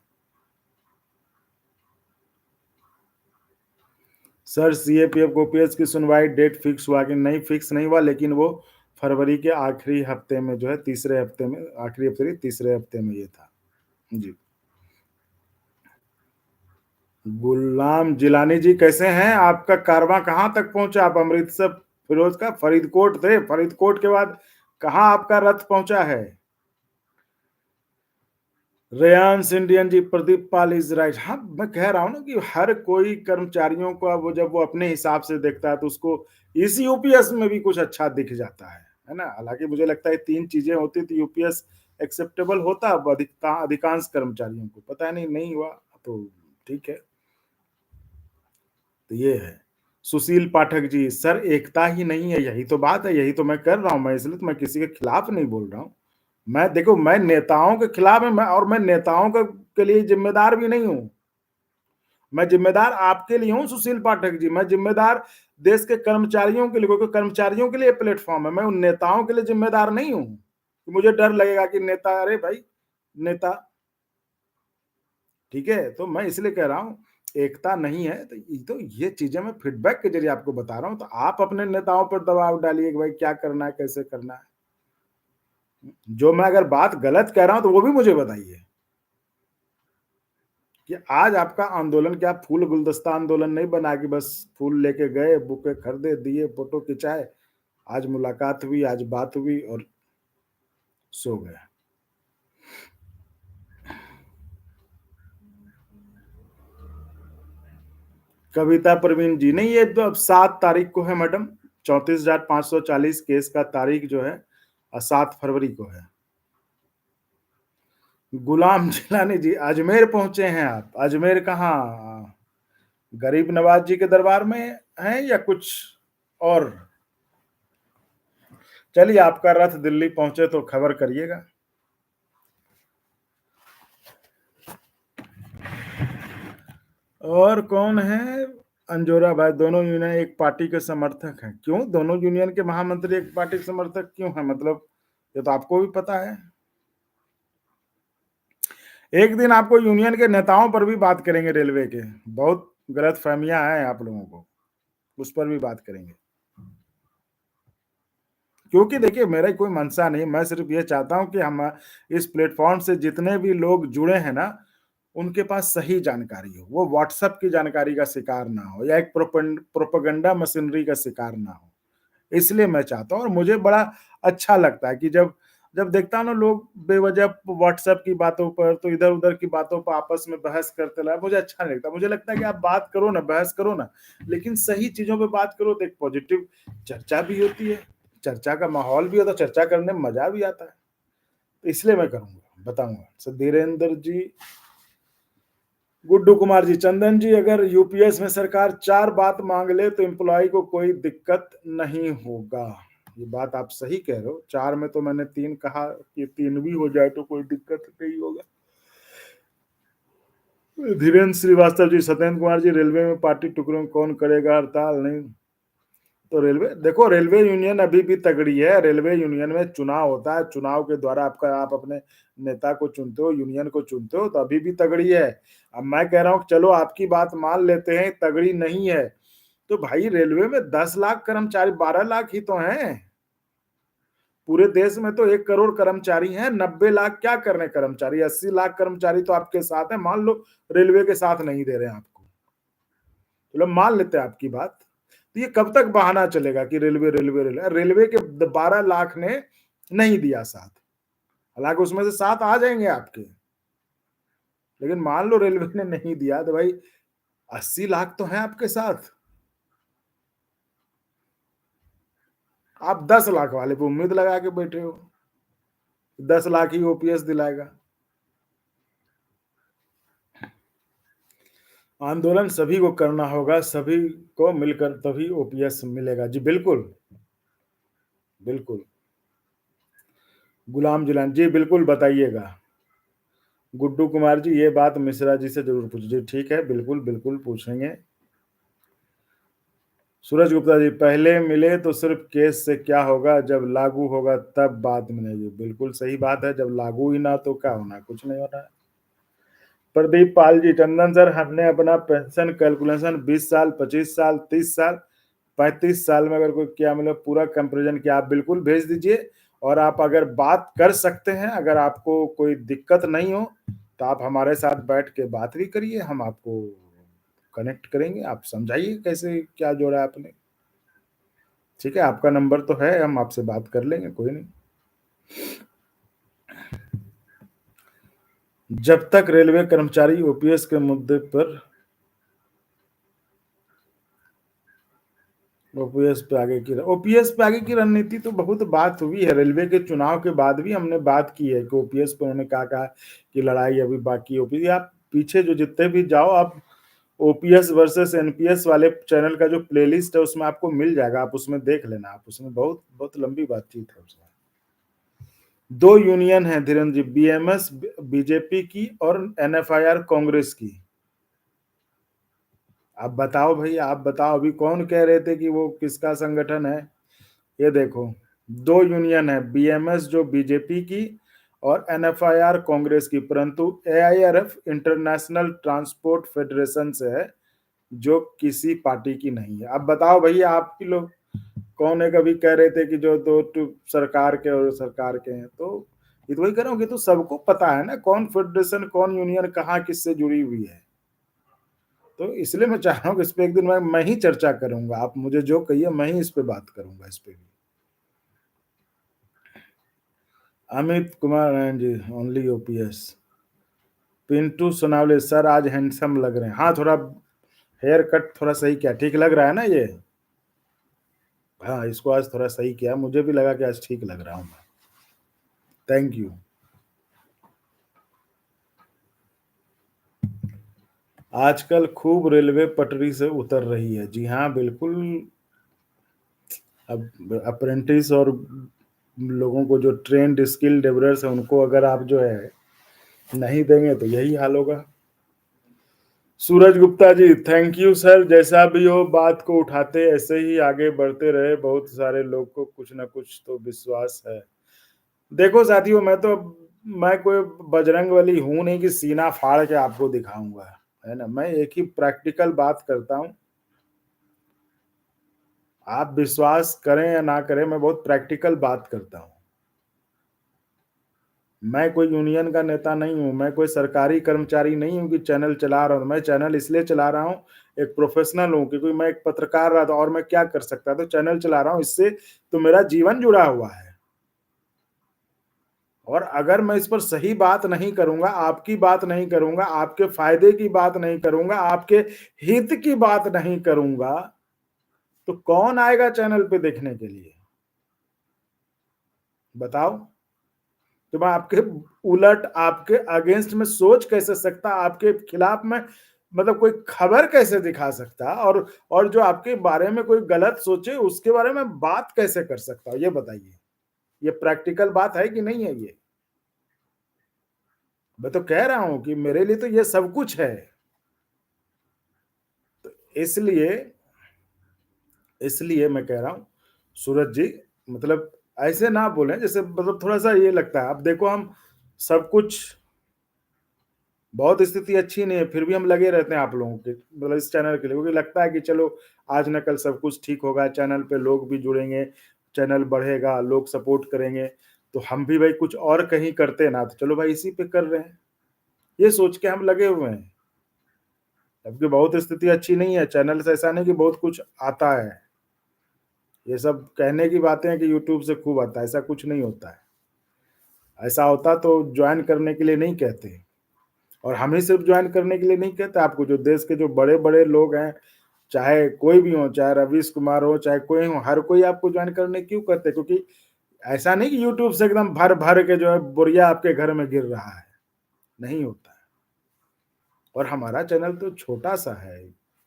सर सीएपीएफ ओपीएस की सुनवाई डेट फिक्स हुआ कि नहीं? फिक्स नहीं हुआ, लेकिन वो फरवरी के आखिरी हफ्ते में जो है, तीसरे हफ्ते में, आखिरी हफ्ते नहीं, तीसरे हफ्ते में ये था। जी गुलाम जिलानी जी कैसे हैं? आपका कारवां कहाँ तक पहुंचा? आप अमृतसर फिरोज का फरीदकोट थे, फरीदकोट के बाद कहाँ आपका रथ पहुंचा है? Reyans Indian ji, Pradeep Pal is right. हाँ, मैं कह रहा हूँ ना कि हर कोई कर्मचारियों को अब वो जब वो अपने हिसाब से देखता है तो उसको इस यूपीएस में भी कुछ अच्छा दिख जाता है ना? हालांकि मुझे लगता है तीन चीजें होती तो यूपीएस एक्सेप्टेबल होता, अब अधिकांश कर्मचारियों को पता नहीं हुआ तो ठीक है। तो ये है। सुशील पाठक जी, सर एकता ही नहीं है, यही तो बात है, यही तो मैं कर रहा हूँ। मैं इसलिए तो मैं किसी के खिलाफ नहीं बोल रहा हूँ। मैं देखो, मैं नेताओं के खिलाफ है, मैं और मैं नेताओं के लिए जिम्मेदार भी नहीं हूँ। मैं जिम्मेदार आपके लिए हूँ सुशील पाठक जी, मैं जिम्मेदार देश के कर्मचारियों के लिए, क्योंकि कर्मचारियों के लिए प्लेटफॉर्म है। मैं उन नेताओं के लिए जिम्मेदार नहीं हूँ। मुझे डर लगेगा कि नेता, अरे भाई नेता, ठीक है, तो मैं इसलिए कह रहा हूँ एकता नहीं है। तो ये चीजें मैं फीडबैक के जरिए आपको बता रहा हूँ, तो आप अपने नेताओं पर दबाव डालिए कि भाई क्या करना है, कैसे करना है। जो मैं अगर बात गलत कह रहा हूं तो वो भी मुझे बताइए कि आज आपका आंदोलन क्या फूल गुलदस्ता आंदोलन नहीं बना कि बस फूल लेके गए, बुके खरीदे, दिए, फोटो खिंचाए, आज मुलाकात हुई, आज बात हुई और सो गए। कविता प्रवीण जी, नहीं, ये तो अब 7 तारीख को है मैडम। 34,540 केस का तारीख जो है 7 फरवरी को है। गुलाम जिलानी जी, अजमेर पहुंचे हैं आप? अजमेर कहाँ? गरीब नवाज जी के दरबार में हैं या कुछ और? चलिए, आपका रथ दिल्ली पहुंचे तो खबर करिएगा। और कौन है? अंजोरा भाई, दोनों यूनियन एक पार्टी के समर्थक हैं। क्यों दोनों यूनियन के महामंत्री एक पार्टी के समर्थक क्यों हैं? मतलब ये तो आपको भी पता है। एक दिन आपको यूनियन के नेताओं पर भी बात करेंगे, रेलवे के बहुत गलत फहमियां हैं आप लोगों को, उस पर भी बात करेंगे। क्योंकि देखिए, मेरा कोई मंशा नहीं, मैं सिर्फ ये चाहता हूं कि हम इस प्लेटफॉर्म से जितने भी लोग जुड़े हैं ना, उनके पास सही जानकारी हो, वो व्हाट्सएप की जानकारी का शिकार ना हो या एक प्रोपेगेंडा मशीनरी का शिकार ना हो। इसलिए मैं चाहता हूँ, और मुझे बड़ा अच्छा लगता है कि जब जब देखता हूँ ना लोग बेवजह व्हाट्सएप की बातों पर, तो इधर उधर की बातों पर आपस में बहस करते रहे, मुझे अच्छा नहीं लगता। मुझे लगता है कि आप बात करो ना, बहस करो ना, लेकिन सही चीजों पे बात करो, तो एक पॉजिटिव चर्चा भी होती है, चर्चा का माहौल भी होता है, चर्चा करने में मजा भी आता है। तो इसलिए मैं करूंगा, बताऊंगा। सर धीरेन्द्र जी, गुड्डू कुमार जी, चंदन जी, अगर यूपीएस में सरकार 4 बात मांग ले तो एम्प्लॉय को कोई दिक्कत नहीं होगा। ये बात आप सही कह रहे हो, 4 में तो मैंने 3 कहा कि 3 भी हो जाए तो कोई दिक्कत नहीं होगा। धीरेन्द्र श्रीवास्तव जी, सत्येंद्र कुमार जी, रेलवे में पार्टी टुकड़ों कौन करेगा हड़ताल? नहीं तो रेलवे, देखो रेलवे यूनियन अभी भी तगड़ी है। रेलवे यूनियन में चुनाव होता है, चुनाव के द्वारा आप अपने नेता को चुनते हो, यूनियन को चुनते हो, तो अभी भी तगड़ी है। अब मैं कह रहा हूँ चलो आपकी बात मान लेते हैं तगड़ी नहीं है, तो भाई रेलवे में 10 लाख कर्मचारी, 12 लाख ही तो हैं। पूरे देश में तो 1 करोड़ कर्मचारी हैं, 90 लाख क्या करने कर्मचारी, 80 लाख कर्मचारी तो आपके साथ है। मान लो रेलवे के साथ नहीं दे रहे हैं आपको, चलो मान लेते हैं आपकी बात। तो ये कब तक बहाना चलेगा कि रेलवे रेलवे रेलवे? रेलवे के 12 लाख ने नहीं दिया साथ, हालांकि उसमें से 7 आ जाएंगे आपके, लेकिन मान लो रेलवे ने नहीं दिया तो भाई 80 लाख तो हैं आपके साथ। आप 10 लाख वाले पे उम्मीद लगा के बैठे हो, 10 लाख ही ओपीएस दिलाएगा। आंदोलन सभी को करना होगा, सभी को मिलकर तभी ओपीएस मिलेगा। जी बिल्कुल, बिल्कुल। गुलाम जिलान जी, बिल्कुल बताइएगा। गुड्डू कुमार जी, ये बात मिश्रा जी से जरूर पूछिए। ठीक है, बिल्कुल बिल्कुल पूछेंगे। सूरज गुप्ता जी, पहले मिले तो सिर्फ केस से क्या होगा, जब लागू होगा तब बात मिलेगी। बिल्कुल सही बात है, जब लागू ही ना तो क्या होना, कुछ नहीं होना है। प्रदीप पाल जी, टंडन सर, हमने अपना पेंशन कैलकुलेशन 20 साल, 25 साल, 30 साल, 35 साल में अगर कोई क्या मिले पूरा कंपेरिजन किया, आप बिल्कुल भेज दीजिए। और आप अगर बात कर सकते हैं, अगर आपको कोई दिक्कत नहीं हो, तो आप हमारे साथ बैठ के बात भी करिए, हम आपको कनेक्ट करेंगे, आप समझाइए कैसे क्या जोड़ा आपने। ठीक है, आपका नंबर तो है, हम आपसे बात कर लेंगे, कोई नहीं। जब तक रेलवे कर्मचारी ओपीएस के मुद्दे पर ओपीएस पे आगे की रणनीति तो बहुत बात हुई है। रेलवे के चुनाव के बाद भी हमने बात की है कि ओपीएस पे उन्होंने कहा कहा कि लड़ाई अभी बाकी है। ओपीएस आप पीछे जो जितने भी जाओ, आप ओपीएस वर्सेस एनपीएस वाले चैनल का जो प्लेलिस्ट है उसमें आपको मिल जाएगा, आप उसमें देख लेना। आप उसमें बहुत बहुत लंबी बातचीत है उसमें। दो यूनियन है धीरेन्द्र जी, बीएमएस बीजेपी की और एनएफआईआर कांग्रेस की। आप बताओ भैया, आप बताओ, अभी कौन कह रहे थे कि वो किसका संगठन है? ये देखो, दो यूनियन है, बीएमएस जो बीजेपी की और एनएफआईआर कांग्रेस की, परंतु एआईआरएफ इंटरनेशनल ट्रांसपोर्ट फेडरेशन से है, जो किसी पार्टी की नहीं है। अब बताओ भैया, आपकी लोग कौन है? कभी कह रहे थे कि जो दो सरकार के और सरकार के हैं, तो ये तो वही कह रहा हूँ कि तो सबको पता है ना कौन फेडरेशन कौन यूनियन कहाँ किससे जुड़ी हुई है। तो इसलिए मैं चाह रहा हूँ कि इस पे एक दिन मैं ही चर्चा करूंगा, आप मुझे जो कहिए मैं ही इस पे बात करूंगा इस पे भी। Amit Kumar Narayan ji, only OPS. Pintu Sonawale sir आज हैंडसम लग रहे हैं। हाँ, थोड़ा हेयर कट थोड़ा सही किया, ठीक लग रहा है ना ये? हाँ, इसको आज थोड़ा सही किया, मुझे भी लगा कि आज ठीक लग रहा हूँ मैं। Thank you. आजकल खूब रेलवे पटरी से उतर रही है। जी हाँ, बिल्कुल। अब अप्रेंटिस और लोगों को जो ट्रेंड स्किल डेवलपर्स है उनको अगर आप जो है नहीं देंगे तो यही हाल होगा। सूरज Gupta ji, thank you sir. जैसा भी हो, बात को उठाते ऐसे ही आगे बढ़ते रहे। बहुत सारे लोग को कुछ ना कुछ तो विश्वास है। देखो साथियों, मैं कोई बजरंग बली हूं नहीं कि सीना फाड़ के आपको दिखाऊंगा, है ना। मैं एक ही प्रैक्टिकल बात करता हूं। आप विश्वास करें या ना करें, मैं बहुत प्रैक्टिकल बात करता हूं। मैं कोई यूनियन का नेता नहीं हूं, मैं कोई सरकारी कर्मचारी नहीं हूं कि चैनल चला रहा हूं। मैं चैनल इसलिए चला रहा हूं, एक प्रोफेशनल हूं, क्योंकि मैं एक पत्रकार रहा था और मैं क्या कर सकता था, तो चैनल चला रहा हूं। इससे तो मेरा जीवन जुड़ा हुआ है। और अगर मैं इस पर सही बात नहीं करूंगा, आपकी बात नहीं करूंगा, आपके फायदे की बात नहीं करूंगा, आपके हित की बात नहीं करूंगा, तो कौन आएगा चैनल पे देखने के लिए? बताओ। तो मैं आपके उलट, आपके अगेंस्ट में सोच कैसे सकता, आपके खिलाफ में मतलब कोई खबर कैसे दिखा सकता, और जो आपके बारे में कोई गलत सोचे उसके बारे में बात कैसे कर सकता हूं? ये बताइए। ये प्रैक्टिकल बात है कि नहीं है ये? मैं तो कह रहा हूं कि मेरे लिए तो ये सब कुछ है। तो इसलिए मैं कह रहा हूं, सूरज जी, मतलब ऐसे ना बोलें जैसे, मतलब थोड़ा सा ये लगता है। अब देखो, हम सब कुछ, बहुत स्थिति अच्छी नहीं है, फिर भी हम लगे रहते हैं आप लोगों के, मतलब इस चैनल के लिए, क्योंकि लगता है कि चलो आज न कल सब कुछ ठीक होगा, चैनल पे लोग भी जुड़ेंगे, चैनल बढ़ेगा, लोग सपोर्ट करेंगे, तो हम भी भाई कुछ और कहीं करते ना, तो चलो भाई इसी पे कर रहे हैं, ये सोच के हम लगे हुए हैं। जबकि बहुत स्थिति अच्छी नहीं है, चैनल से ऐसा नहीं कि बहुत कुछ आता है। ये सब कहने की बातें हैं कि यूट्यूब से खूब आता है, ऐसा कुछ नहीं होता है। ऐसा होता तो ज्वाइन करने के लिए नहीं कहते। और हम ही सिर्फ ज्वाइन करने के लिए नहीं कहते, आपको जो देश के जो बड़े बड़े लोग हैं, चाहे कोई भी हो, चाहे रवीश कुमार हो, चाहे कोई हो, हर कोई आपको ज्वाइन करने क्यों कहते? क्योंकि ऐसा नहीं कि यूट्यूब से एकदम भर भर के जो है बोरिया आपके घर में गिर रहा है, नहीं होता है। और हमारा चैनल तो छोटा सा है,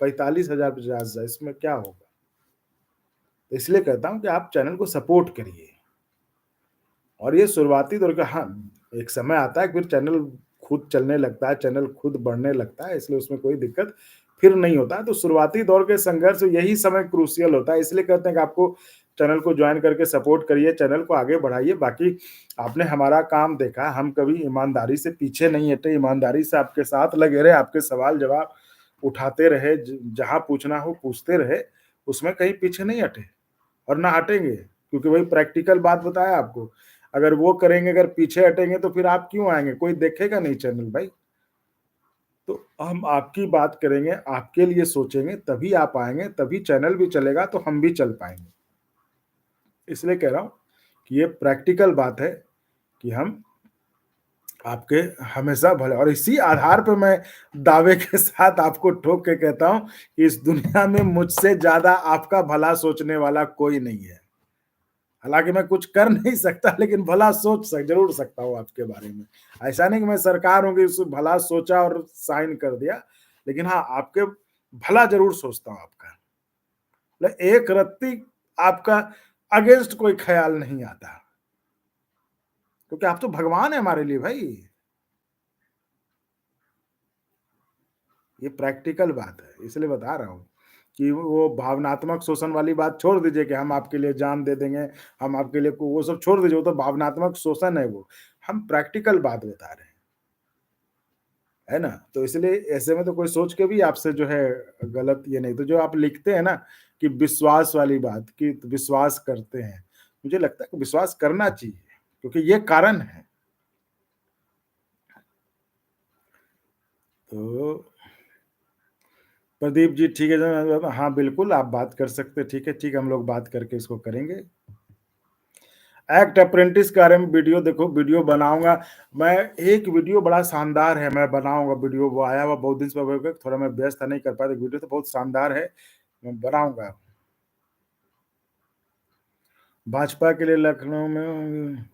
45,000 50,000, इसमें क्या होगा? तो इसलिए कहता हूं कि आप चैनल को सपोर्ट करिए। और ये शुरुआती दौर का, हाँ, एक समय आता है फिर चैनल खुद चलने लगता है, चैनल खुद बढ़ने लगता है, इसलिए उसमें कोई दिक्कत फिर नहीं होता है। तो शुरुआती दौर के संघर्ष, यही समय क्रूशियल होता है। इसलिए कहते हैं कि आपको चैनल को ज्वाइन करके सपोर्ट करिए, चैनल को आगे बढ़ाइए। बाकी आपने हमारा काम देखा, हम कभी ईमानदारी से पीछे नहीं हटे, ईमानदारी से आपके साथ लगे रहे, आपके सवाल जवाब उठाते रहे, जहां पूछना हो पूछते रहे, उसमें कहीं पीछे नहीं हटे और ना हटेंगे। क्योंकि वही प्रैक्टिकल बात बताया आपको, अगर वो करेंगे, अगर पीछे हटेंगे तो फिर आप क्यों आएंगे? कोई देखेगा नहीं चैनल भाई। तो हम आपकी बात करेंगे, आपके लिए सोचेंगे, तभी आप आएँगे, तभी चैनल भी चलेगा, तो हम भी चल पाएँगे। इसलिए कह रहा हूँ कि ये प्रैक्टिकल बात है कि हम आपके हमेशा भले, और इसी आधार पे मैं दावे के साथ आपको ठोक के कहता हूँ कि इस दुनिया में मुझसे ज़्यादा आपका भला सोचने वाला कोई नहीं है। हालाँकि मैं कुछ कर नहीं सकता, लेकिन भला सोच ज़रूर सकता हूँ आपके बारे में। ऐसा नहीं कि मैं सरकार हूँ कि उस भला सोचा और साइन कर दिया, लेकिन हाँ, आपके भला ज़रूर सोचता हूँ आपका। एक रत्ती आपका अगेंस्ट कोई ख़्याल नहीं आता, क्योंकि आप तो भगवान हैं हमारे लिए भाई। ये प्रैक्टिकल बात है, इसलिए बता रहा हूँ कि वो भावनात्मक शोषण वाली बात छोड़ दीजिए कि हम आपके लिए जान दे देंगे, हम आपके लिए वो सब छोड़ दीजिए, वो तो भावनात्मक शोषण है वो। हम प्रैक्टिकल बात बता रहे हैं, है ना? तो इसलिए ऐसे में तो कोई सोच के भी आपसे जो है गलत ये नहीं, तो जो आप लिखते हैं ना कि विश्वास वाली बात कि विश्वास करते हैं, मुझे लगता है कि विश्वास करना चाहिए, क्योंकि ये कारण है। तो प्रदीप जी ठीक है, हाँ, बिल्कुल आप बात कर सकते हैं, ठीक है, हम लोग बात करके इसको करेंगे। एक्ट अप्रेंटिस के बारे में वीडियो देखो, वीडियो बनाऊँगा। मैं एक वीडियो बड़ा शानदार है, मैं बनाऊँगा वीडियो, वो आया हुआ बहुत दिन से हो गए, थोड़ा मैं व्यस्त था, नहीं कर पाया, वीडियो तो बहुत शानदार है, मैं बनाऊँगा। भाजपा के लिए लखनऊ में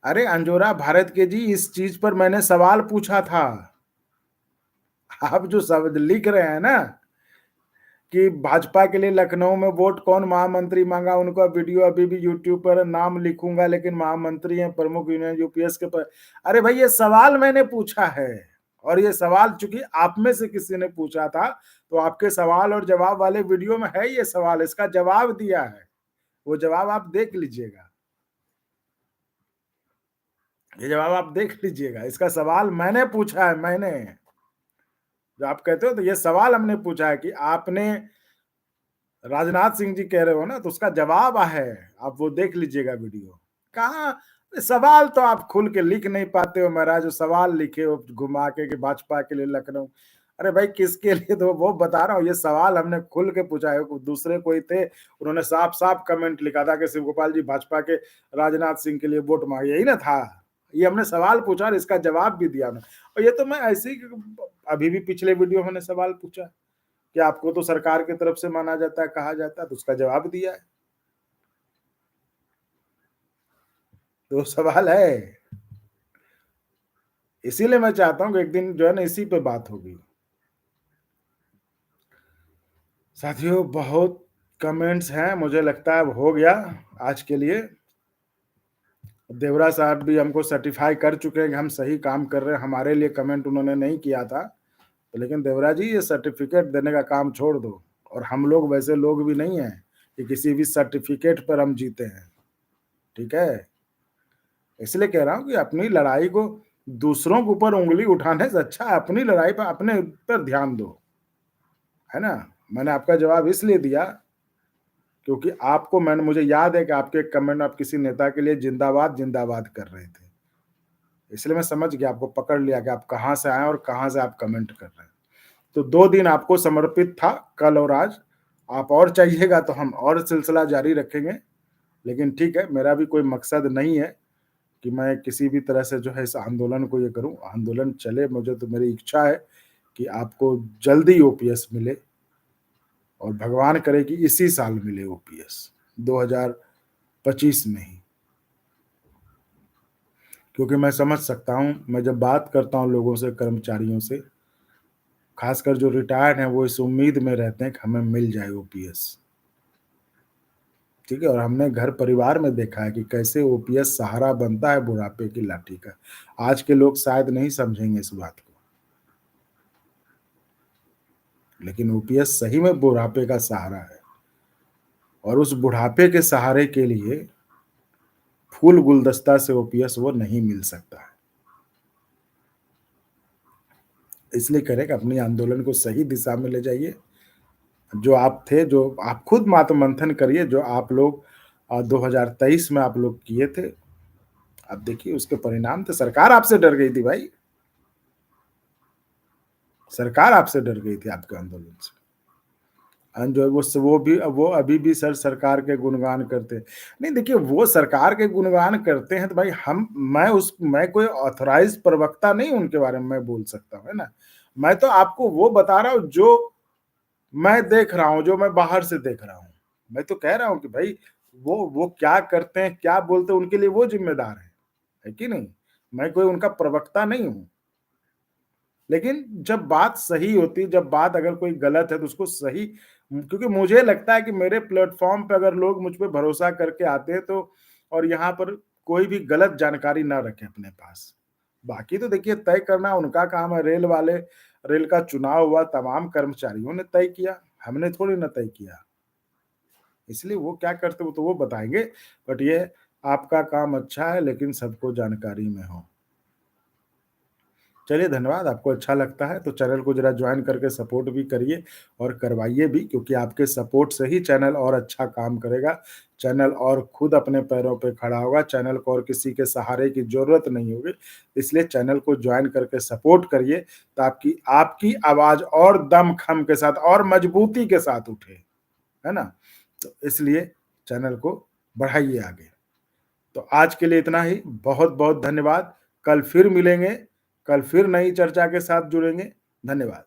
अरे अंजोरा भारत के जी, इस चीज़ पर मैंने सवाल पूछा था। आप जो शब्द लिख रहे हैं ना कि भाजपा के लिए लखनऊ में वोट कौन महामंत्री मांगा, उनका वीडियो अभी भी यूट्यूब पर नाम लिखूंगा, लेकिन महामंत्री हैं प्रमुख यूनियन यूपीएस के पर। अरे भाई, ये सवाल मैंने पूछा है, और ये सवाल चूंकि आप में से किसी ने पूछा था, तो आपके सवाल और जवाब वाले वीडियो में है ये सवाल, इसका जवाब दिया है, वो जवाब आप देख लीजिएगा। ये जवाब आप देख लीजिएगा, इसका सवाल मैंने पूछा है, मैंने। जो आप कहते हो तो ये सवाल हमने पूछा है कि आपने राजनाथ सिंह जी कह रहे हो ना, तो उसका जवाब है, आप वो देख लीजिएगा वीडियो। कहाँ सवाल तो आप खुल के लिख नहीं पाते हो महाराज, जो सवाल लिखे हो घुमा के कि भाजपा के लिए लखनऊ। अरे भाई, किसके लिए, तो वो बता रहा हूँ, ये सवाल हमने खुल के पूछा है। दूसरे कोई थे, उन्होंने साफ साफ कमेंट लिखा था कि शिव गोपाल जी भाजपा के राजनाथ सिंह के लिए वोट मांगे, यही ना था। ये हमने सवाल पूछा और इसका जवाब भी दिया हमने। और ये तो मैं ऐसे ही, अभी भी पिछले वीडियो में मैंने सवाल पूछा कि आपको तो सरकार की तरफ से माना जाता है, कहा जाता है, तो उसका जवाब दिया है। तो सवाल है, इसीलिए मैं चाहता हूं कि एक दिन जो है ना इसी पे बात होगी। साथियों, बहुत कमेंट्स हैं, मुझे लगता है अब हो गया आज के लिए। देवरा साहब भी हमको सर्टिफाई कर चुके हैं कि हम सही काम कर रहे हैं, हमारे लिए कमेंट उन्होंने नहीं किया था, तो लेकिन देवरा जी, ये सर्टिफिकेट देने का काम छोड़ दो। और हम लोग वैसे लोग भी नहीं हैं कि किसी भी सर्टिफिकेट पर हम जीते हैं, ठीक है? इसलिए कह रहा हूँ कि अपनी लड़ाई को दूसरों के ऊपर उँगली उठाने से अच्छा है अपनी लड़ाई पर, अपने पर ध्यान दो, है ना? मैंने आपका जवाब इसलिए दिया क्योंकि आपको मुझे याद है कि आपके एक कमेंट में आप किसी नेता के लिए जिंदाबाद जिंदाबाद कर रहे थे, इसलिए मैं समझ गया, आपको पकड़ लिया कि आप कहाँ से आए और कहाँ से आप कमेंट कर रहे हैं। तो 2 दिन आपको समर्पित था, कल और आज। आप और चाहिएगा तो हम और सिलसिला जारी रखेंगे, लेकिन ठीक है, मेरा भी कोई मकसद नहीं है कि मैं किसी भी तरह से जो है इस आंदोलन को ये करूँ, आंदोलन चले, मुझे तो मेरी इच्छा है कि आपको जल्दी ओपीएस मिले, और भगवान करे कि इसी साल मिले ओपीएस, 2025 में ही। क्योंकि मैं समझ सकता हूँ, मैं जब बात करता हूँ लोगों से, कर्मचारियों से, खासकर जो रिटायर्ड हैं, वो इस उम्मीद में रहते हैं कि हमें मिल जाए ओपीएस, ठीक है? और हमने घर परिवार में देखा है कि कैसे ओपीएस सहारा बनता है बुढ़ापे की लाठी का। आज के लोग शायद नहीं समझेंगे इस बात को, लेकिन ओपीएस सही में बुढ़ापे का सहारा है, और उस बुढ़ापे के सहारे के लिए फूल गुलदस्ता से ओपीएस वो नहीं मिल सकता है। इसलिए कह रहे कि अपनी आंदोलन को सही दिशा में ले जाइए। जो आप थे, जो आप खुद आत्ममंथन करिए, जो आप लोग 2023 में आप लोग किए थे, अब देखिए उसके परिणाम थे। सरकार आपसे डर गई थी भाई, सरकार आपसे डर गई थी आपके आंदोलन से। जो है वो अभी भी सर सरकार के गुणगान करते हैं। नहीं देखिए वो सरकार के गुणगान करते हैं तो भाई मैं कोई ऑथराइज़्ड प्रवक्ता नहीं उनके बारे में मैं बोल सकता हूँ, है ना? मैं तो आपको वो बता रहा हूँ जो मैं देख रहा हूँ, जो मैं बाहर से देख रहा हूँ। मैं तो कह रहा हूँ कि भाई वो क्या करते हैं, क्या बोलते हैं उनके लिए वो ज़िम्मेदार है कि नहीं? मैं कोई उनका प्रवक्ता नहीं हूँ। लेकिन जब बात सही होती है, जब बात अगर कोई गलत है तो उसको सही क्योंकि मुझे लगता है कि मेरे प्लेटफ़ॉर्म पे अगर लोग मुझ पे भरोसा करके आते हैं तो और यहाँ पर कोई भी गलत जानकारी ना रखें अपने पास। बाकी तो देखिए तय करना उनका काम है, रेल का चुनाव हुआ तमाम कर्मचारियों ने तय किया, हमने थोड़ी ना तय किया। इसलिए वो क्या करते वो तो वो बताएँगे, बट ये आपका काम अच्छा है लेकिन सबको जानकारी में हो। चलिए धन्यवाद, आपको अच्छा लगता है तो चैनल को ज़रा जॉइन करके सपोर्ट भी करिए और करवाइए भी क्योंकि आपके सपोर्ट से ही चैनल और अच्छा काम करेगा। चैनल और खुद अपने पैरों पे खड़ा होगा, चैनल को और किसी के सहारे की ज़रूरत नहीं होगी। इसलिए चैनल को जॉइन करके सपोर्ट करिए ताकि आपकी आवाज़ और दम-खम के साथ और मजबूती के साथ उठे, है ना? तो इसलिए चैनल को बढ़ाइए आगे। तो आज के लिए इतना ही। बहुत-बहुत धन्यवाद। कल फिर मिलेंगे, कल फिर नई चर्चा के साथ जुड़ेंगे। धन्यवाद।